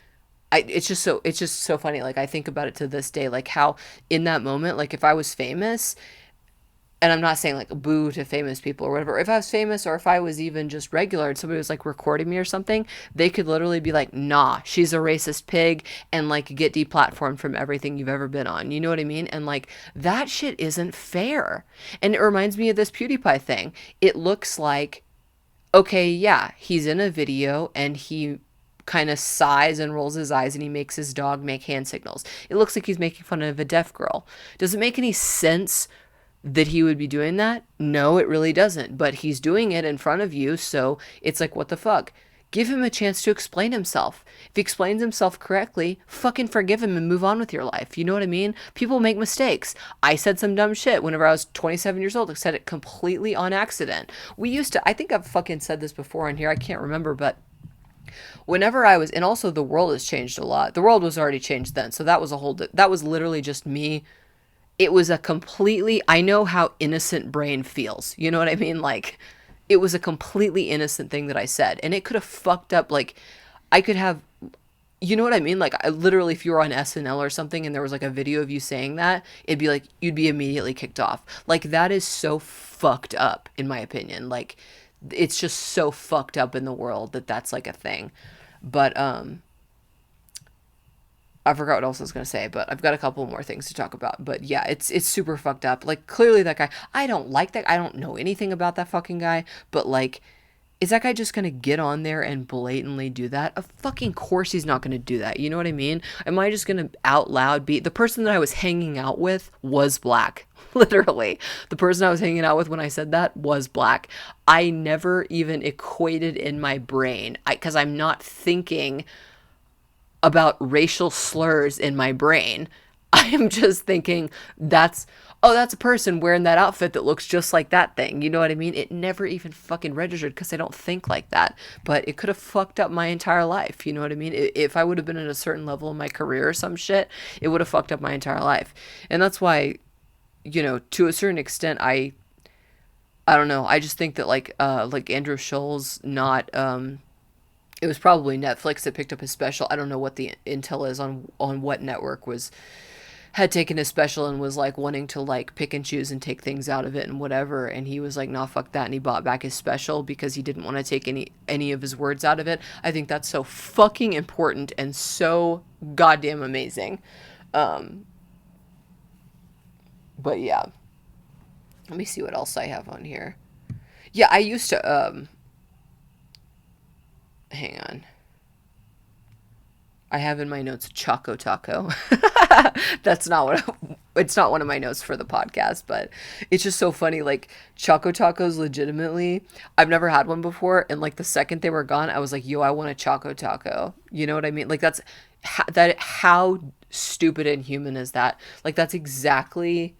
it's just so funny. Like I think about it to this day, like how in that moment, like if I was famous, and I'm not saying like boo to famous people or whatever. If I was famous or if I was even just regular and somebody was like recording me or something, they could literally be like, nah, she's a racist pig, and like get deplatformed from everything you've ever been on. You know what I mean? And like that shit isn't fair. And it reminds me of this PewDiePie thing. It looks like, okay, yeah, he's in a video and he kind of sighs and rolls his eyes and he makes his dog make hand signals. It looks like he's making fun of a deaf girl. Does it make any sense that he would be doing that? No, it really doesn't. But he's doing it in front of you, so it's like, what the fuck? Give him a chance to explain himself. If he explains himself correctly, fucking forgive him and move on with your life. You know what I mean? People make mistakes. I said some dumb shit whenever I was 27 years old. I said it completely on accident. I think I've fucking said this before on here. I can't remember, but whenever I was, and also the world has changed a lot. The world was already changed then. So that was literally just me. It was a completely, I know how innocent brain feels. You know what I mean? Like, it was a completely innocent thing that I said. And it could have fucked up, like, I could have, you know what I mean? Like, I literally, if you were on SNL or something and there was like a video of you saying that, it'd be like, you'd be immediately kicked off. Like, that is so fucked up, in my opinion. Like, it's just so fucked up in the world that that's like a thing. But, I forgot what else I was gonna say, but I've got a couple more things to talk about. But yeah, it's super fucked up. Like clearly that guy, I don't like that. I don't know anything about that fucking guy. But like, is that guy just gonna get on there and blatantly do that? Of fucking course he's not gonna do that. You know what I mean? Am I just gonna out loud be the person that I was hanging out with was black? Literally, the person I was hanging out with when I said that was black. I never even equated in my brain, because I'm not thinking about racial slurs in my brain. I am just thinking that's a person wearing that outfit that looks just like that thing. You know what I mean? It never even fucking registered because I don't think like that. But it could have fucked up my entire life. You know what I mean? If I would have been at a certain level in my career or some shit, it would have fucked up my entire life. And that's why, to a certain extent, I don't know. I just think that like Andrew Scholl's not it was probably Netflix that picked up his special. I don't know what the intel is on what network had taken his special and was like wanting to like pick and choose and take things out of it and whatever. And he was like, nah, fuck that. And he bought back his special because he didn't want to take any of his words out of it. I think that's so fucking important and so goddamn amazing. But yeah, let me see what else I have on here. Yeah, I used to, hang on. I have in my notes Choco Taco. That's not it's not one of my notes for the podcast, but it's just so funny. Like Choco Tacos, legitimately, I've never had one before. And like the second they were gone, I was like, yo, I want a Choco Taco. You know what I mean? Like how stupid and human is that? Like that's exactly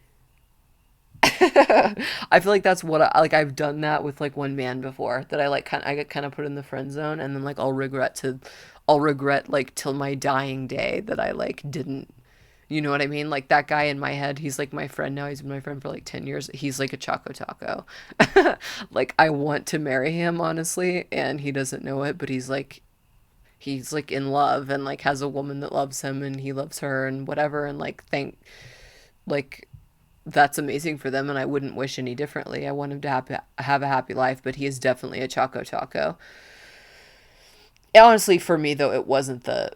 I feel like that's what like I've done that with like one man before that I like I get kind of put in the friend zone and then like I'll regret like till my dying day that I like didn't, you know what I mean? Like that guy in my head, he's like my friend now. He's been my friend for like 10 years. He's like a Choco Taco. Like I want to marry him honestly, and he doesn't know it, but he's like in love and like has a woman that loves him and he loves her and whatever and like like that's amazing for them and I wouldn't wish any differently. I want him to have a happy life, but he is definitely a Choco Taco. Honestly, for me though, it wasn't the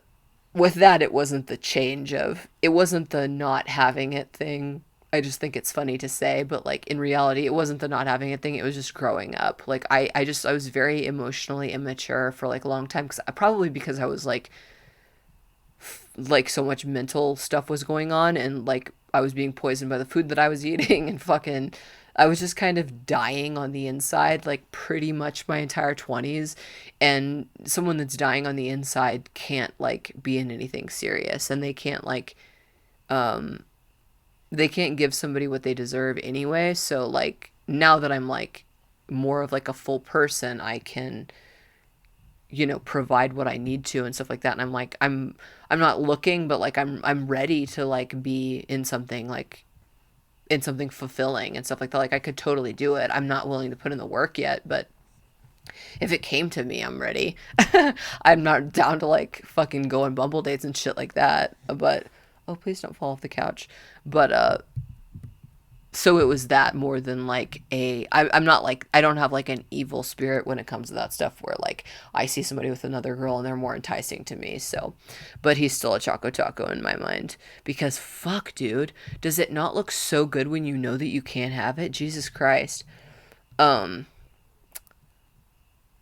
with that it wasn't the change of it wasn't the not having it thing. I just think it's funny to say, but like in reality, it wasn't the not having it thing. It was just growing up. Like I was very emotionally immature for like a long time because probably because I was like so much mental stuff was going on and like I was being poisoned by the food that I was eating and fucking I was just kind of dying on the inside like pretty much my entire 20s, and someone that's dying on the inside can't like be in anything serious and they can't give somebody what they deserve anyway. So like now that I'm like more of like a full person, I can, you know, provide what I need to and stuff like that. And I'm not looking, but like I'm ready to like be in something like in something fulfilling and stuff like that. Like I could totally do it. I'm not willing to put in the work yet, but if it came to me, I'm ready. I'm not down to like fucking go on Bumble dates and shit like that. But oh, please don't fall off the couch. But so it was that more than like I'm not like I don't have like an evil spirit when it comes to that stuff where like I see somebody with another girl and they're more enticing to me. So but he's still a Choco Taco in my mind because fuck dude, does it not look so good when you know that you can't have it? Jesus Christ. um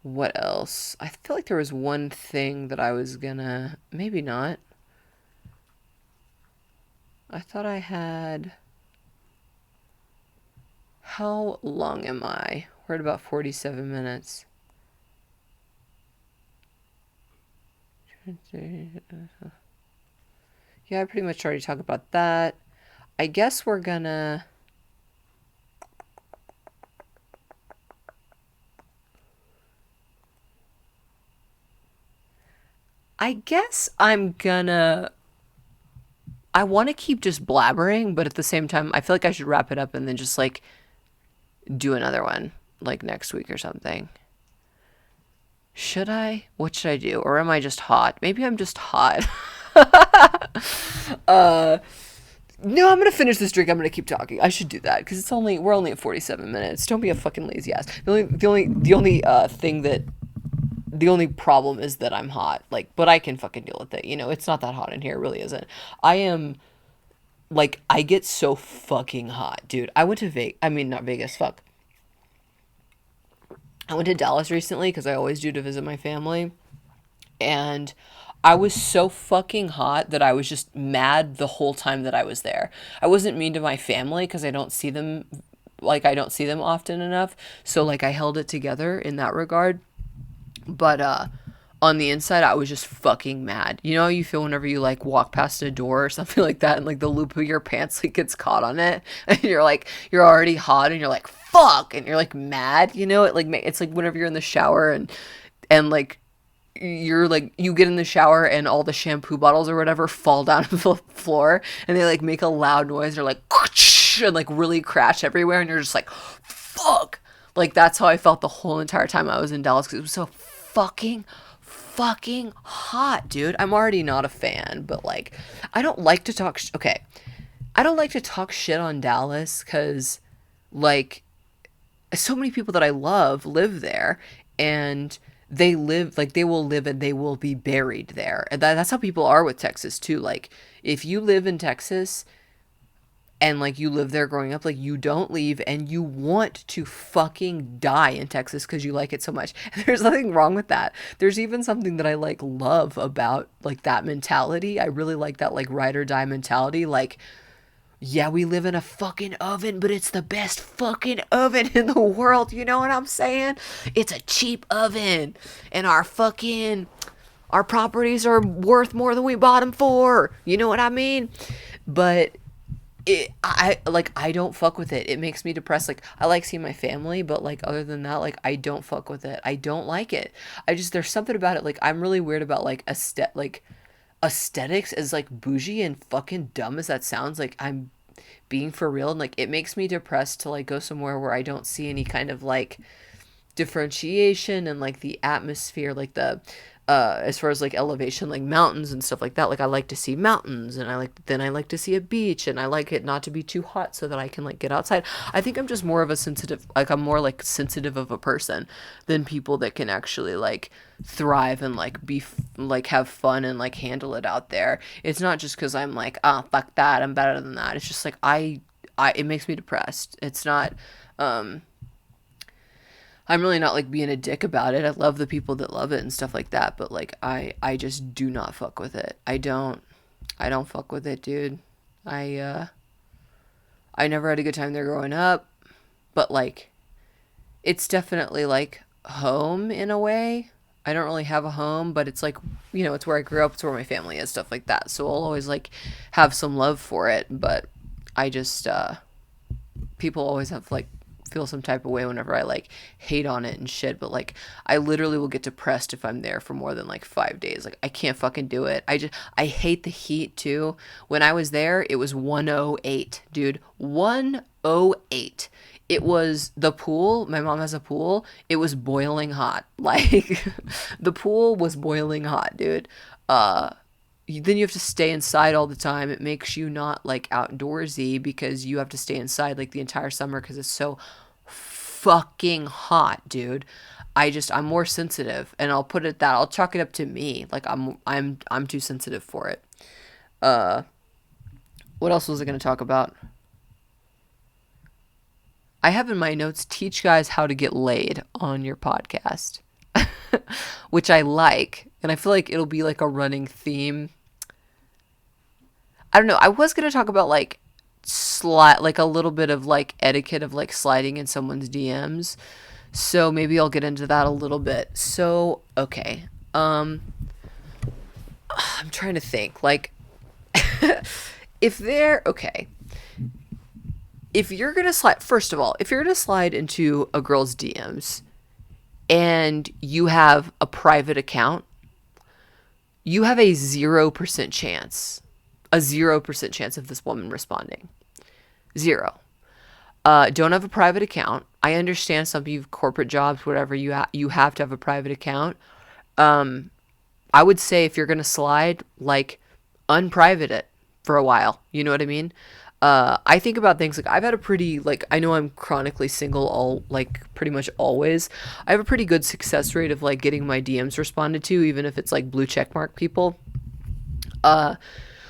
what else? I feel like there was one thing that I was gonna maybe not. I thought I had. How long am I? We're at about 47 minutes. Yeah, I pretty much already talked about that. I guess we're gonna. I guess I'm gonna. I want to keep just blabbering, but at the same time, I feel like I should wrap it up and then just like do another one like next week or something. Should I? What should I do? Or am I just hot? Maybe I'm just hot. uh no, I'm gonna finish this drink. I'm gonna keep talking. I should do that because we're only at 47 minutes. Don't be a fucking lazy ass. The only thing that the only problem is that I'm hot. Like, but I can fucking deal with it. You know, it's not that hot in here. It really isn't. I am like I get so fucking hot, dude. I went to Vegas. I mean, not Vegas. Fuck. I went to Dallas recently because I always do to visit my family, and I was so fucking hot that I was just mad the whole time that I was there. I wasn't mean to my family because I don't see them often enough. So like I held it together in that regard. But on the inside I was just fucking mad. You know how you feel whenever you like walk past a door or something like that and like the loop of your pants like gets caught on it and you're already hot and you're like fuck and you're like mad, you know? It's like whenever you're in the shower and like you're like you get in the shower and all the shampoo bottles or whatever fall down to the floor and they like make a loud noise. They're like and like really crash everywhere and you're just like fuck. Like that's how I felt the whole entire time I was in Dallas because it was so fucking hot, dude. I'm already not a fan, but like I don't like to talk okay. I don't like to talk shit on Dallas cuz like so many people that I love live there and they will live and they will be buried there. And that's how people are with Texas too. Like if you live in Texas and like you live there growing up, like you don't leave and you want to fucking die in Texas because you like it so much. And there's nothing wrong with that. There's even something that I like love about like that mentality. I really like that like ride or die mentality. Like, yeah, we live in a fucking oven, but it's the best fucking oven in the world. You know what I'm saying? It's a cheap oven and our properties are worth more than we bought them for. You know what I mean? But I don't fuck with it. It makes me depressed. Like, I like seeing my family, but like other than that, like I don't fuck with it. I don't like it. I just there's something about it. Like, I'm really weird about like aesthetics, as like bougie and fucking dumb as that sounds. Like, I'm being for real, and like it makes me depressed to like go somewhere where I don't see any kind of like differentiation and like the atmosphere, like the as far as like elevation, like mountains and stuff like that. Like, I like to see mountains, and I like to see a beach, and I like it not to be too hot so that I can like get outside. I think I'm just more of a sensitive, like I'm more like sensitive of a person than people that can actually like thrive and like like have fun and like handle it out there. It's not just because I'm like, oh fuck that, I'm better than that. It's just like I it makes me depressed. It's not um I'm really not like being a dick about it. I love the people that love it and stuff like that, but like I just do not fuck with it. I don't fuck with it, dude. I I never had a good time there growing up, but like it's definitely like home in a way. I don't really have a home, but it's like, it's where I grew up, it's where my family is, stuff like that. So I'll always like have some love for it, but I just people always have like feel some type of way whenever I like hate on it and shit. But like I literally will get depressed if I'm there for more than like 5 days. Like, I can't fucking do it. I hate the heat too. When I was there, it was 108, dude. 108. It was the pool. My mom has a pool. It was boiling hot. Like the pool was boiling hot, dude. Then you have to stay inside all the time. It makes you not like outdoorsy because you have to stay inside like the entire summer because it's so fucking hot, dude. I'm more sensitive, and I'll put it that I'll chalk it up to me. Like, I'm too sensitive for it. Uh, what else was I gonna talk about? I have in my notes, teach guys how to get laid on your podcast, which I like, and I feel like it'll be like a running theme. I don't know. I was gonna talk about like slide, like a little bit of like etiquette of like sliding in someone's DMs. So maybe I'll get into that a little bit. So okay, I'm trying to think. Like, if they're okay, if you're gonna slide, first of all, if you're gonna slide into a girl's DMs and you have a private account, you have a 0% chance, a 0% chance of this woman responding. Zero. Don't have a private account. I understand some of you have corporate jobs, whatever, you have to have a private account. I would say if you're gonna slide, like, unprivate it for a while. You know what I mean? I think about things like I've had a pretty, like, I know I'm chronically single all, like, pretty much always. I have a pretty good success rate of like getting my DMs responded to, even if it's like blue checkmark people. Uh,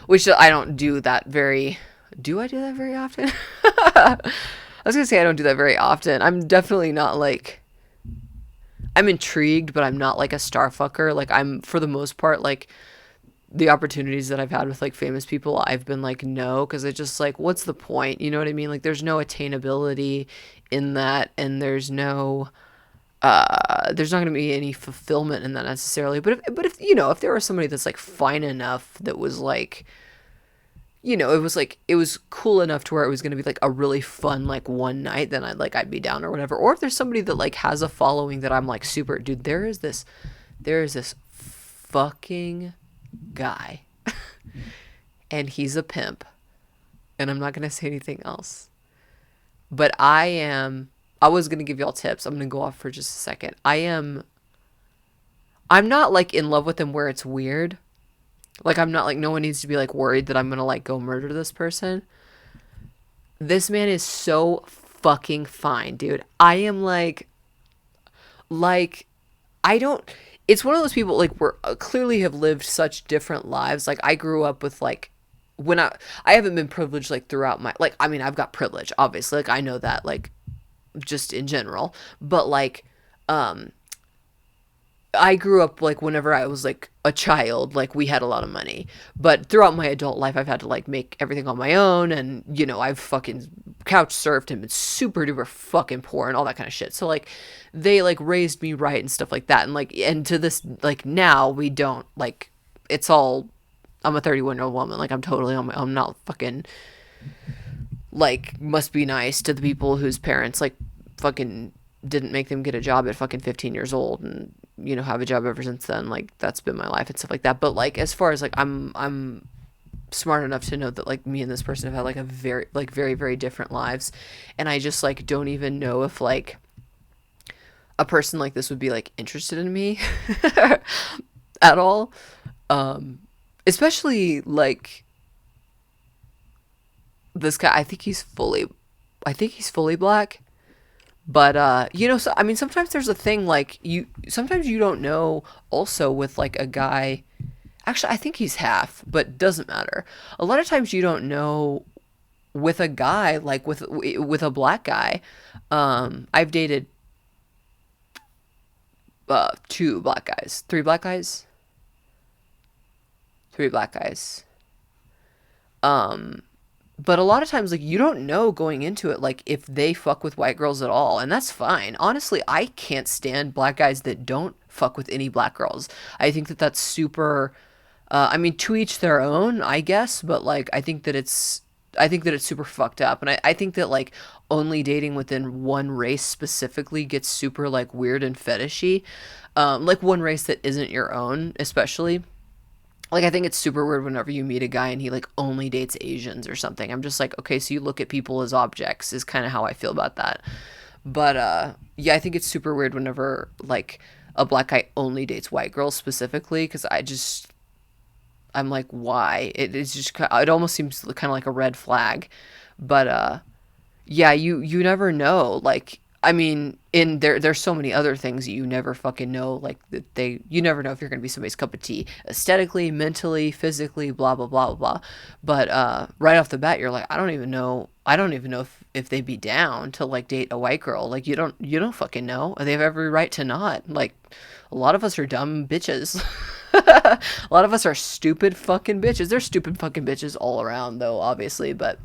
which I don't do that very. Do I do that very often? I was gonna say I don't do that very often. I'm definitely not like. I'm intrigued, but I'm not like a star fucker. Like, I'm, for the most part, like, the opportunities that I've had with like famous people, I've been like, no, because it's just like, what's the point? You know what I mean? Like, there's no attainability in that, and there's not going to be any fulfillment in that necessarily. But if if there was somebody that's like fine enough, that was like, it was like, it was cool enough to where it was going to be like a really fun like one night, then I'd be down or whatever. Or if there's somebody that like has a following that I'm like, super dude, there is this fucking guy and he's a pimp, and I'm not going to say anything else. But I was going to give y'all tips. I'm going to go off for just a second. I'm not like in love with him where it's weird. Like, I'm not like, no one needs to be like worried that I'm going to like go murder this person. This man is so fucking fine, dude. I am like, I don't, it's one of those people like we're clearly have lived such different lives. Like, I grew up with like, when I haven't been privileged like throughout my, like, I mean, I've got privilege, obviously. Like, I know that, like, just in general. But like, I grew up like whenever I was like a child, like we had a lot of money. But throughout my adult life, I've had to like make everything on my own, and I've fucking couch surfed and been super duper fucking poor and all that kind of shit. So like, they like raised me right and stuff like that, and like, and to this, like, now we don't like, it's all, I'm a 31-year-old woman, like I'm totally on my, I'm not fucking like must be nice to the people whose parents like fucking didn't make them get a job at fucking 15 years old and have a job ever since then. Like that's been my life and stuff like that. But like as far as like I'm smart enough to know that like me and this person have had like a very very different lives, and I just like don't even know if like a person like this would be like interested in me at all. um Especially like this guy. I think he's fully black. But so I mean sometimes there's a thing like sometimes you don't know also with like a guy. Actually, I think he's half, but doesn't matter. A lot of times you don't know with a guy, like with a black guy. I've dated two black guys, three black guys, three black guys. Um, but a lot of times, like you don't know going into it, like if they fuck with white girls at all, and that's fine. Honestly, I can't stand black guys that don't fuck with any black girls. I think that that's super. I mean, to each their own, I guess, but like I think that it's super fucked up, and I think that like only dating within one race specifically gets super like weird and fetishy, like one race that isn't your own, especially. Like I think it's super weird whenever you meet a guy and he like only dates Asians or something. I'm just like, okay, so you look at people as objects is kind of how I feel about that. But yeah, I think it's super weird whenever like a black guy only dates white girls specifically, because I'm like, why? It's just it almost seems kind of like a red flag. But yeah, you never know. Like I mean, in there's so many other things you never fucking know. Like that you never know if you're gonna be somebody's cup of tea aesthetically, mentally, physically, blah blah blah blah. But right off the bat, you're like, I don't even know. I don't even know if they'd be down to like date a white girl. Like you don't fucking know. They have every right to not. Like a lot of us are dumb bitches. A lot of us are stupid fucking bitches. There's stupid fucking bitches all around though, obviously, but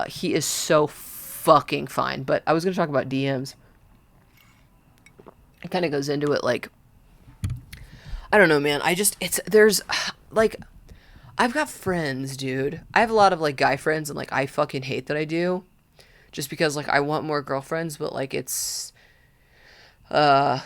he is so fucking fine. But I was gonna talk about DMs. It kind of goes into it like I don't know, man. It's there's like I've got friends, dude. I have a lot of like guy friends, and like I fucking hate that I do, just because like I want more girlfriends, but like it's uh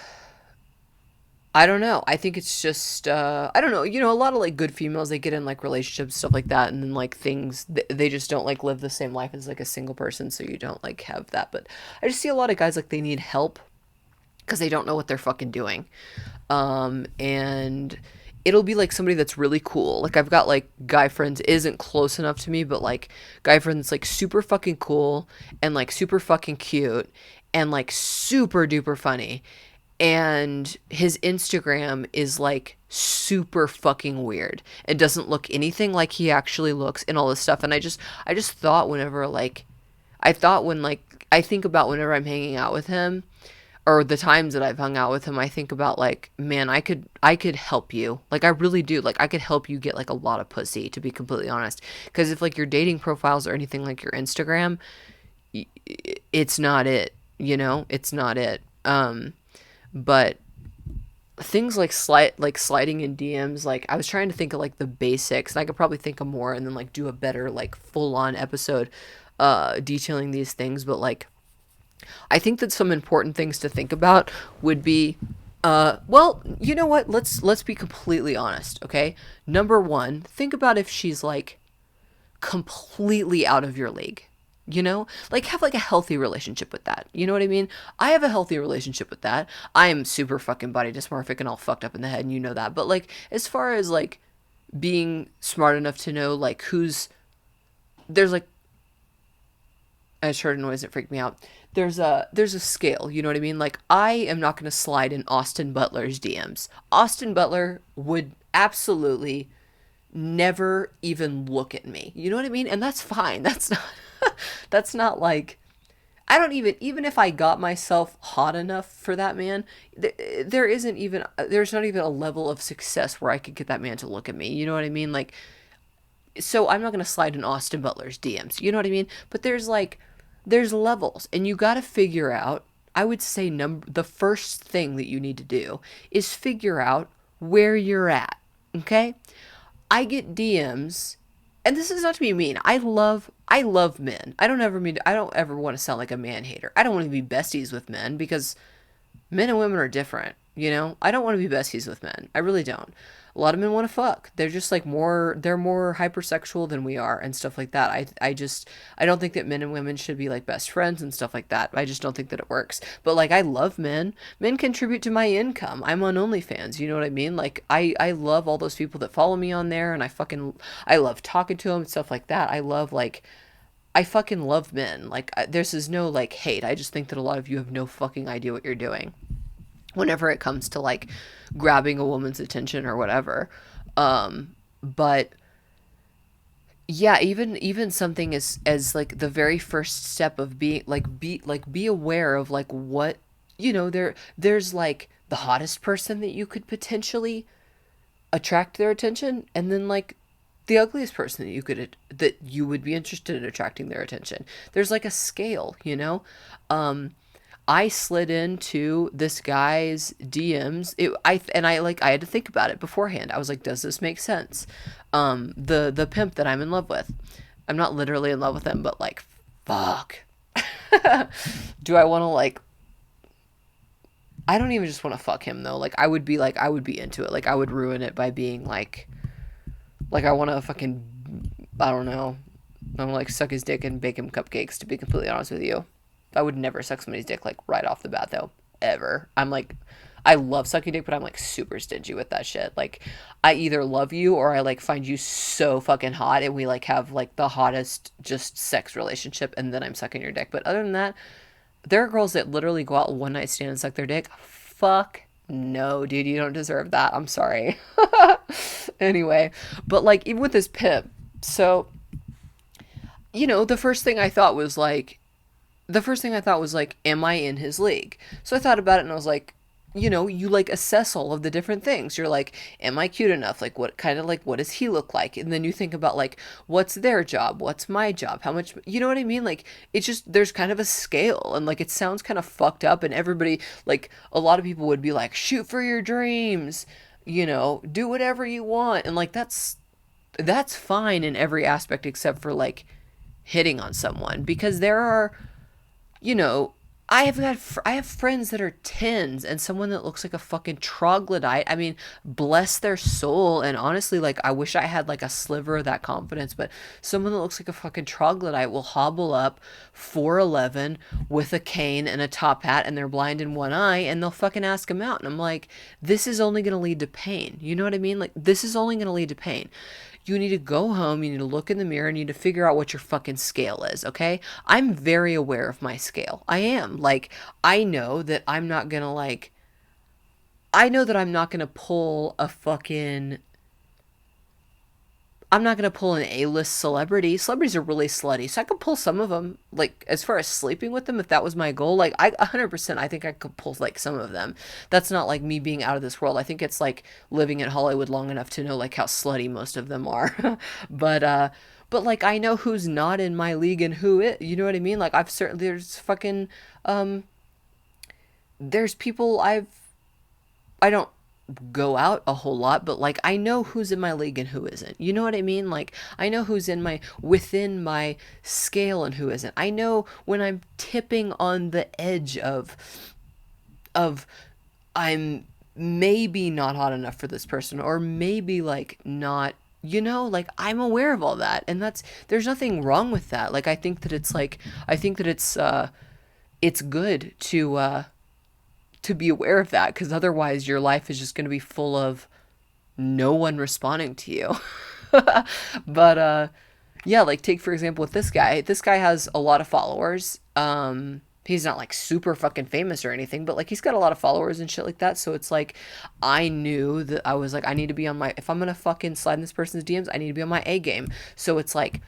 I don't know. I think it's just I don't know. A lot of like good females, they get in like relationships stuff like that, and then like things they just don't like live the same life as like a single person, so you don't like have that. But I just see a lot of guys like they need help because they don't know what they're fucking doing. And it'll be like somebody that's really cool. Like I've got like guy friends isn't close enough to me, but like guy friends like super fucking cool and like super fucking cute and like super duper funny. And his Instagram is like super fucking weird. It doesn't look anything like he actually looks and all this stuff. And I just thought whenever like I thought when like I think about whenever I'm hanging out with him or the times that I've hung out with him, I think about like, man, I could help you. Like I really do. Like I could help you get like a lot of pussy, to be completely honest. Because if like your dating profiles or anything like your Instagram, it's not it. It's not it. But things like sliding in DMs, like I was trying to think of like the basics, and I could probably think of more, and then like do a better like full on episode, detailing these things. But like I think that some important things to think about would be, well, you know what? Let's be completely honest, okay? Number one, think about if she's like completely out of your league. Like have like a healthy relationship with that. You know what I mean? I have a healthy relationship with that. I am super fucking body dysmorphic and all fucked up in the head, and you know that. But like, as far as like being smart enough to know like there's like I just heard a noise that freaked me out. There's a scale, you know what I mean? Like I am not gonna slide in Austin Butler's DMs. Austin Butler would absolutely never even look at me. You know what I mean? And that's fine. That's not that's not like I don't even if I got myself hot enough for that man, there's not even a level of success where I could get that man to look at me. You know what I mean? Like so I'm not going to slide in Austin Butler's DMs. You know what I mean? But there's levels, and you got to figure out, I would say the first thing that you need to do is figure out where you're at. Okay? I get DMs, and this is not to be mean. I love men. I don't ever want to sound like a man hater. I don't want to be besties with men because men and women are different, you know? I don't want to be besties with men. I really don't. A lot of men want to fuck. They're just like they're more hypersexual than we are and stuff like that. I don't think that men and women should be like best friends and stuff like that. I just don't think that it works. But like, I love men. Men contribute to my income. I'm on OnlyFans, you know what I mean? Like, I love all those people that follow me on there, and I love talking to them and stuff like that. I fucking love men. Like, this is no like hate. I just think that a lot of you have no fucking idea what you're doing whenever it comes to like grabbing a woman's attention or whatever. But yeah, even something as like the very first step of being be aware of like what, you know, there's like the hottest person that you could potentially attract their attention, and then like the ugliest person that you would be interested in attracting their attention. There's like a scale, you know. I slid into this guy's DMs. I had to think about it beforehand. I was like, does this make sense? The pimp that I'm in love with. I'm not literally in love with him, but like, fuck. Do I want to like? I don't even just want to fuck him though. I would be into it. Like, I would ruin it by being like I want to fucking, I don't know. I want to like suck his dick and bake him cupcakes. To be completely honest with you, I would never suck somebody's dick like right off the bat though, ever. I love sucking dick, but I'm like super stingy with that shit. Like, I either love you or I like find you so fucking hot and we like have like the hottest just sex relationship, and then I'm sucking your dick. But other than that, there are girls that literally go out one night stand and suck their dick. Fuck no, dude, you don't deserve that. I'm sorry. Anyway, but like, even with this pimp, so, you know, the first thing I thought was like, am I in his league? So I thought about it and I was like, you know, you like assess all of the different things. You're like, am I cute enough? Like, what does he look like? And then you think about like, what's their job? What's my job? How much, you know what I mean? Like, it's just, there's kind of a scale, and like, it sounds kind of fucked up, and everybody, like, a lot of people would be like, shoot for your dreams, you know, do whatever you want. And like, that's fine in every aspect except for like hitting on someone, because there are, you know, I have friends that are tens, and someone that looks like a fucking troglodyte. I mean, bless their soul. And honestly, like, I wish I had like a sliver of that confidence. But someone that looks like a fucking troglodyte will hobble up 4'11" with a cane and a top hat, and they're blind in one eye, and they'll fucking ask him out. And I'm like, this is only gonna lead to pain. You know what I mean? Like, this is only gonna lead to pain. You need to go home, you need to look in the mirror, and you need to figure out what your fucking scale is, okay? I'm very aware of my scale. I am. Like, I know that I'm not gonna, like, I know that I'm not gonna pull a fucking, I'm not gonna pull an A-list celebrity. Celebrities are really slutty, so I could pull some of them. Like, as far as sleeping with them, if that was my goal, like, 100%, I think I could pull like some of them. That's not like me being out of this world. I think it's like living in Hollywood long enough to know like how slutty most of them are. But like, I know who's not in my league and who it. You know what I mean? Like, I've certainly, um there's people I don't go out a whole lot, but like, I know who's in my league and who isn't. You know what I mean? Like, I know who's within my scale and who isn't. I know when I'm tipping on the edge of I'm maybe not hot enough for this person, or maybe like not, you know, like, I'm aware of all that, and there's nothing wrong with that. Like, I think that it's good to be aware of that, because otherwise your life is just going to be full of no one responding to you. But yeah, like, take for example with this guy. This guy has a lot of followers. He's not like super fucking famous or anything, but like, he's got a lot of followers and shit like that. So it's like, I knew that I was like, I need to be on my, if I'm gonna fucking slide in this person's DMs, I need to be on my A game. So it's like,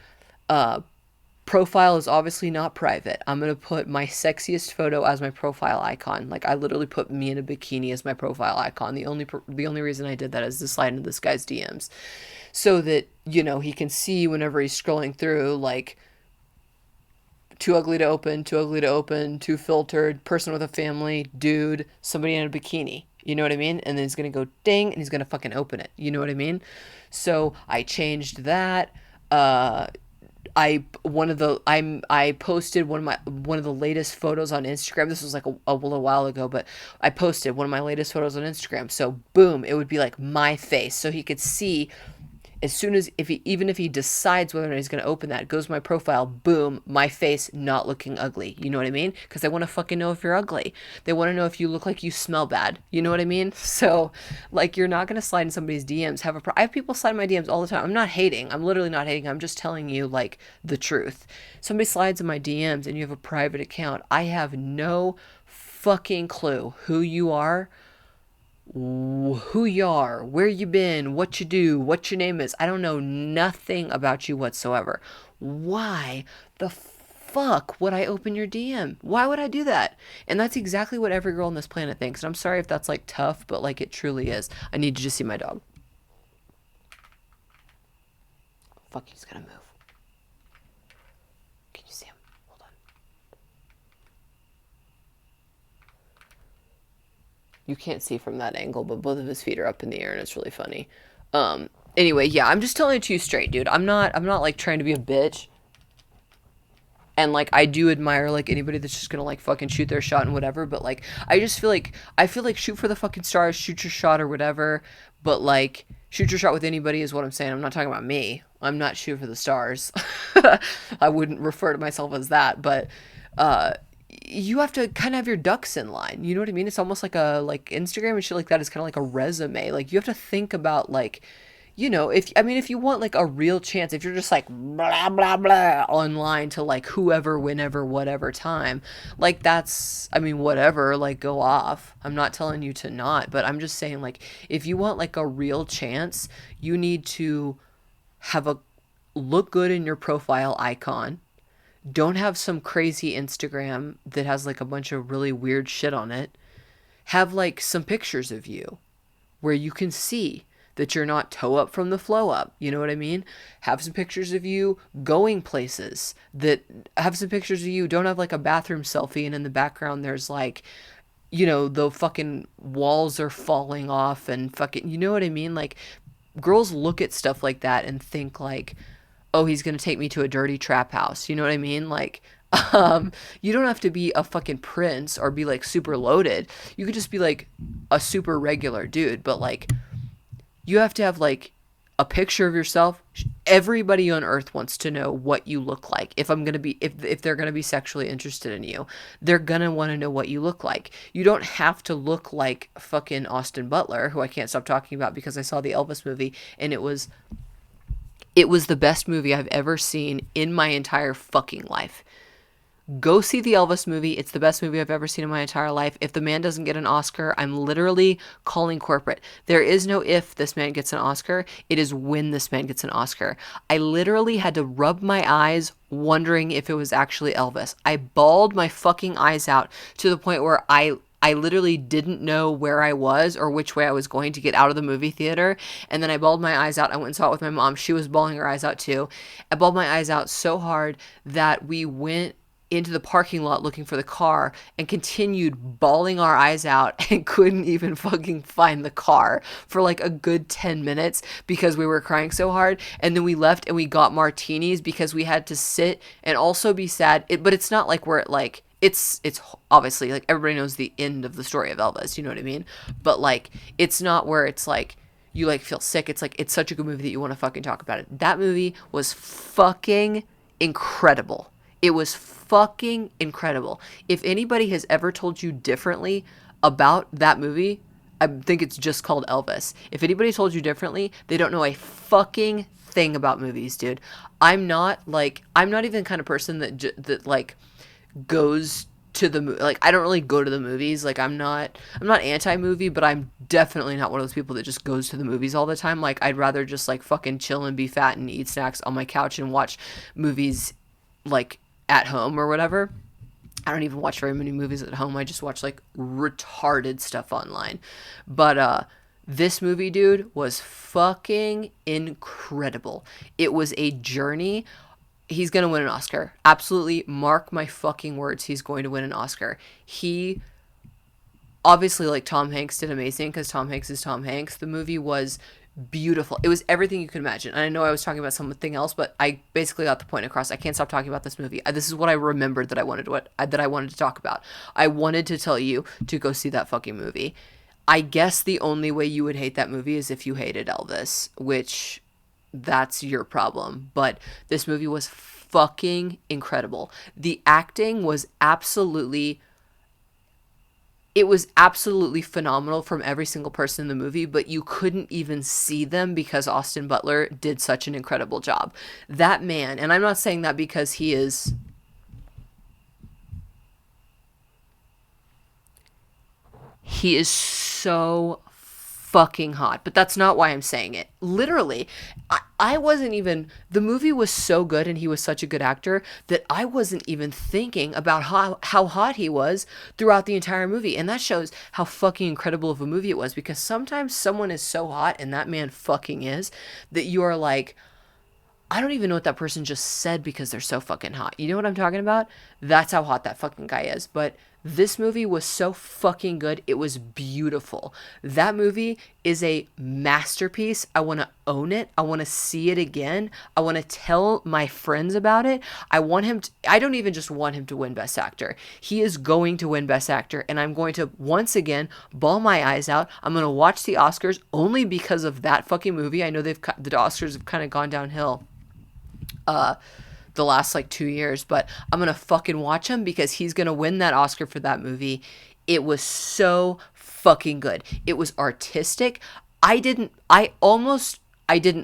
profile is obviously not private. I'm gonna put my sexiest photo as my profile icon. Like, I literally put me in a bikini as my profile icon. The only reason I did that is to slide into this guy's DMs, so that, you know, he can see whenever he's scrolling through, like, too ugly to open, too ugly to open, too filtered, person with a family, dude, somebody in a bikini. You know what I mean? And then he's gonna go ding, and he's gonna fucking open it. You know what I mean? So I changed that. I posted one of the latest photos on Instagram. This was like a little while ago, but I posted one of my latest photos on Instagram. So boom, it would be like my face, so he could see as soon as, even if he decides whether or not he's going to open that, goes my profile, boom, my face not looking ugly. You know what I mean? Because they want to fucking know if you're ugly. They want to know if you look like you smell bad. You know what I mean? So, like, you're not going to slide in somebody's DMs. I have people slide in my DMs all the time. I'm not hating. I'm literally not hating. I'm just telling you, like, the truth. Somebody slides in my DMs and you have a private account. I have no fucking clue who you are, where you been, what you do, what your name is. I don't know nothing about you whatsoever. Why the fuck would I open your DM? Why would I do that? And that's exactly what every girl on this planet thinks. And I'm sorry if that's like tough, but like it truly is. I need to just see my dog. Fuck, he's gonna move. Can you see him? Hold on. You can't see from that angle, but both of his feet are up in the air and it's really funny. Anyway, yeah, I'm just telling it to you straight, dude. I'm not like trying to be a bitch. And like I do admire like anybody that's just gonna like fucking shoot their shot and whatever, but like I feel like shoot for the fucking stars, shoot your shot or whatever, but like shoot your shot with anybody is what I'm saying. I'm not talking about me. I'm not shoot for the stars. I wouldn't refer to myself as that, but you have to kind of have your ducks in line. You know what I mean? It's almost like Instagram and shit like that is kind of like a resume. Like you have to think about like, you know, if you want like a real chance, if you're just like blah blah blah online to like whoever, whenever, whatever time, like that's, I mean, whatever, like go off. I'm not telling you to not, but I'm just saying like if you want like a real chance, you need to have a look good in your profile icon. Don't have some crazy Instagram that has like a bunch of really weird shit on it. Have like some pictures of you where you can see that you're not toe up from the flow up. You know what I mean? Have some pictures of you going places. Have some pictures of you. Don't have like a bathroom selfie and in the background there's like, you know, the fucking walls are falling off and fucking, you know what I mean? Like girls look at stuff like that and think like, oh, he's going to take me to a dirty trap house. You know what I mean? Like, you don't have to be a fucking prince or be like super loaded. You could just be like a super regular dude, but like you have to have like a picture of yourself. Everybody on earth wants to know what you look like. If they're going to be sexually interested in you, they're going to want to know what you look like. You don't have to look like fucking Austin Butler, who I can't stop talking about because I saw the Elvis movie and it was the best movie I've ever seen in my entire fucking life. Go see the Elvis movie. It's the best movie I've ever seen in my entire life. If the man doesn't get an Oscar, I'm literally calling corporate. There is no if this man gets an Oscar. It is when this man gets an Oscar. I literally had to rub my eyes wondering if it was actually Elvis. I bawled my fucking eyes out to the point where I literally didn't know where I was or which way I was going to get out of the movie theater. And then I bawled my eyes out. I went and saw it with my mom. She was bawling her eyes out too. I bawled my eyes out so hard that we went into the parking lot looking for the car and continued bawling our eyes out and couldn't even fucking find the car for like a good 10 minutes because we were crying so hard. And then we left and we got martinis because we had to sit and also be sad. But it's not like we're at like, it's obviously like everybody knows the end of the story of Elvis, you know what I mean? But like, it's not where it's like, you like feel sick. It's like, it's such a good movie that you want to fucking talk about it. That movie was fucking incredible. It was fucking incredible. If anybody has ever told you differently about that movie, I think it's just called Elvis. If anybody told you differently, they don't know a fucking thing about movies, dude. I'm not even the kind of person that like goes to the like I don't really go to the movies. Like I'm not anti-movie, but I'm definitely not one of those people that just goes to the movies all the time. Like I'd rather just like fucking chill and be fat and eat snacks on my couch and watch movies like at home or whatever. I don't even watch very many movies at home. I just watch like retarded stuff online. But this movie, dude, was fucking incredible. It was a journey. He's going to win an Oscar. Absolutely, mark my fucking words. He's going to win an Oscar. He obviously, like Tom Hanks did amazing because Tom Hanks is Tom Hanks. The movie was beautiful. It was everything you could imagine. And I know I was talking about something else, but I basically got the point across. I can't stop talking about this movie. This is what I remembered that I wanted to talk about. I wanted to tell you to go see that fucking movie. I guess the only way you would hate that movie is if you hated Elvis, which that's your problem. But this movie was fucking incredible. The acting was absolutely, it was absolutely phenomenal from every single person in the movie, but you couldn't even see them because Austin Butler did such an incredible job. That man, and I'm not saying that because he is so fucking hot, but that's not why I'm saying it. Literally, I wasn't even, the movie was so good and he was such a good actor that I wasn't even thinking about how hot he was throughout the entire movie. And that shows how fucking incredible of a movie it was, because sometimes someone is so hot, and that man fucking is, that you are like, I don't even know what that person just said because they're so fucking hot. You know what I'm talking about? That's how hot that fucking guy is. But this movie was so fucking good. It was beautiful. That movie is a masterpiece. I want to own it. I want to see it again. I want to tell my friends about it. I don't even just want him to win Best Actor. He is going to win Best Actor, and I'm going to once again bawl my eyes out. I'm going to watch the Oscars only because of that fucking movie. I know the Oscars have kind of gone downhill the last like 2 years, but I'm gonna fucking watch him because he's gonna win that Oscar for that movie. It was so fucking good. It was artistic. I didn't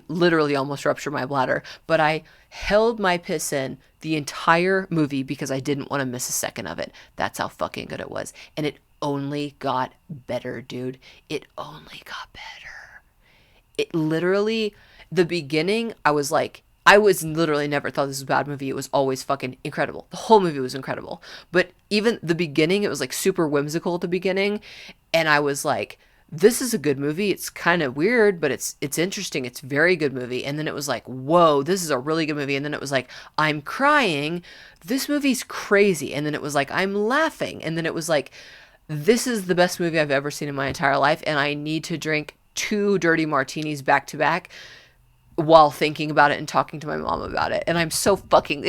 literally almost rupture my bladder, but I held my piss in the entire movie because I didn't want to miss a second of it. That's how fucking good it was. And it only got better, dude. It only got better. It literally, the beginning, I was literally never thought this was a bad movie. It was always fucking incredible. The whole movie was incredible. But even the beginning, it was like super whimsical at the beginning. And I was like, this is a good movie. It's kind of weird, but it's interesting. It's a very good movie. And then it was like, whoa, this is a really good movie. And then it was like, I'm crying. This movie's crazy. And then it was like, I'm laughing. And then it was like, this is the best movie I've ever seen in my entire life. And I need to drink 2 dirty martinis back to back while thinking about it and talking to my mom about it. And it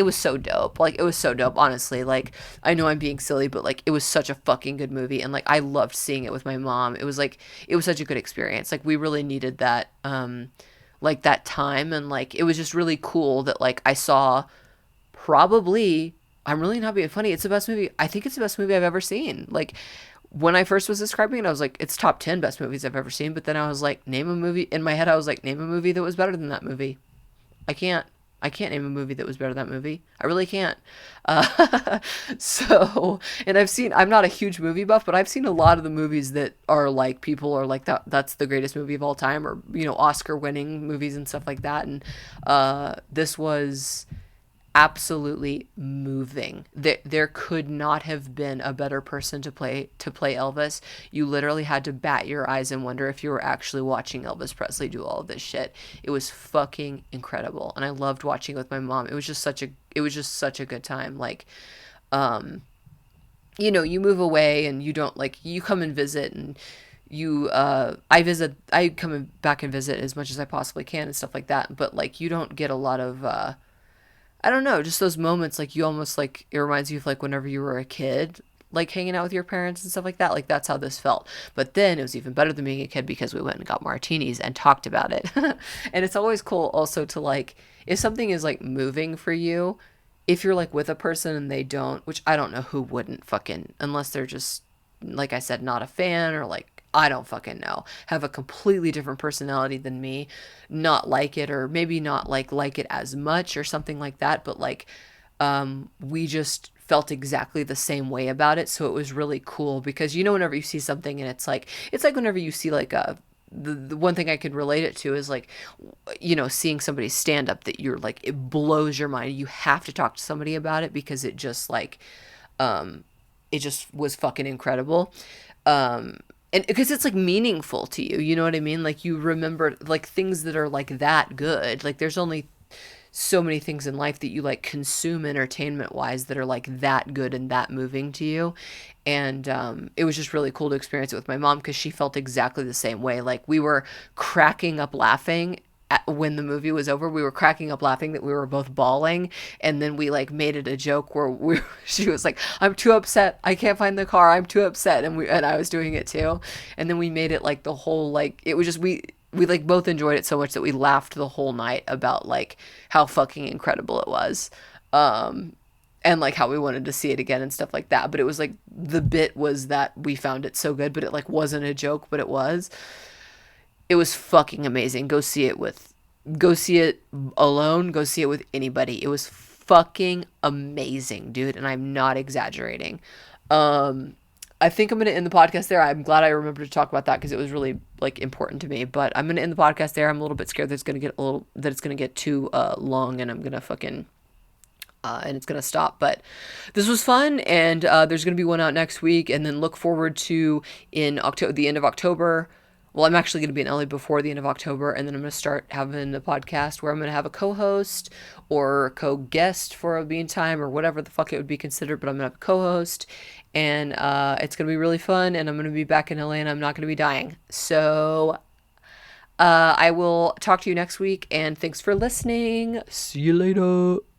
was so dope. Like, it was so dope, honestly. Like, I know I'm being silly, but like, it was such a fucking good movie. And like, I loved seeing it with my mom. It was like, it was such a good experience. Like, we really needed that, like that time. And like, it was just really cool that like, I saw probably, I'm really not being funny. It's the best movie. I think it's the best movie I've ever seen. Like, when I first was describing it, I was like, it's top 10 best movies I've ever seen. But then I was like, name a movie. In my head, I was like, name a movie that was better than that movie. I can't. I can't name a movie that was better than that movie. I really can't. And I'm not a huge movie buff, but I've seen a lot of the movies that are like, people are like, that's the greatest movie of all time, or, you know, Oscar winning movies and stuff like that. And this was absolutely moving. There could not have been a better person to play Elvis. You literally had to bat your eyes and wonder if you were actually watching Elvis Presley do all of this shit. It was fucking incredible, and I loved watching it with my mom. It was just such a good time. Like, you know, you move away and you don't, like, you come and visit, and I come back and visit as much as I possibly can and stuff like that, but like, you don't get a lot of I don't know, just those moments, like, you almost, like, it reminds you of, like, whenever you were a kid, like, hanging out with your parents and stuff like that. Like, that's how this felt. But then it was even better than being a kid because we went and got martinis and talked about it. And it's always cool also to, like, if something is, like, moving for you, if you're, like, with a person and they don't, which I don't know who wouldn't fucking, unless they're just, like I said, not a fan, or, like, I don't fucking know, have a completely different personality than me, not like it, or maybe not like it as much or something like that, but like, we just felt exactly the same way about it. So it was really cool because, you know, whenever you see something and it's like whenever you see like the one thing I could relate it to is like, you know, seeing somebody stand up that you're like, it blows your mind. You have to talk to somebody about it because it just like, it just was fucking incredible. And because it's like meaningful to you, you know what I mean? Like, you remember like things that are like that good. Like, there's only so many things in life that you like consume entertainment wise that are like that good and that moving to you. And it was just really cool to experience it with my mom because she felt exactly the same way. Like we were cracking up laughing when the movie was over. We were cracking up laughing that we were both bawling, and then we like made it a joke where she was like, "I'm too upset. I can't find the car. I'm too upset," and I was doing it too. And then we made it like the whole like it was just we like both enjoyed it so much that we laughed the whole night about like how fucking incredible it was. And like how we wanted to see it again and stuff like that. But it was like the bit was that we found it so good, but it like wasn't a joke, but it was. It was fucking amazing. Go see it alone, go see it with anybody. It was fucking amazing, dude, and I'm not exaggerating. Um I think I'm going to end the podcast there. I'm glad I remembered to talk about that because it was really like important to me. But I'm going to end the podcast there. I'm a little bit scared that it's going to get too long, and I'm going to fucking and it's gonna stop. But this was fun, and there's gonna be one out next week, and then look forward to in October, the end of October. Well, I'm actually gonna be in LA before the end of October, and then I'm gonna start having a podcast where I'm gonna have a co-host or co-guest for a meantime or whatever the fuck it would be considered. But I'm gonna have a co-host, and it's gonna be really fun, and I'm gonna be back in LA, and I'm not gonna be dying. So I will talk to you next week, and thanks for listening. See you later.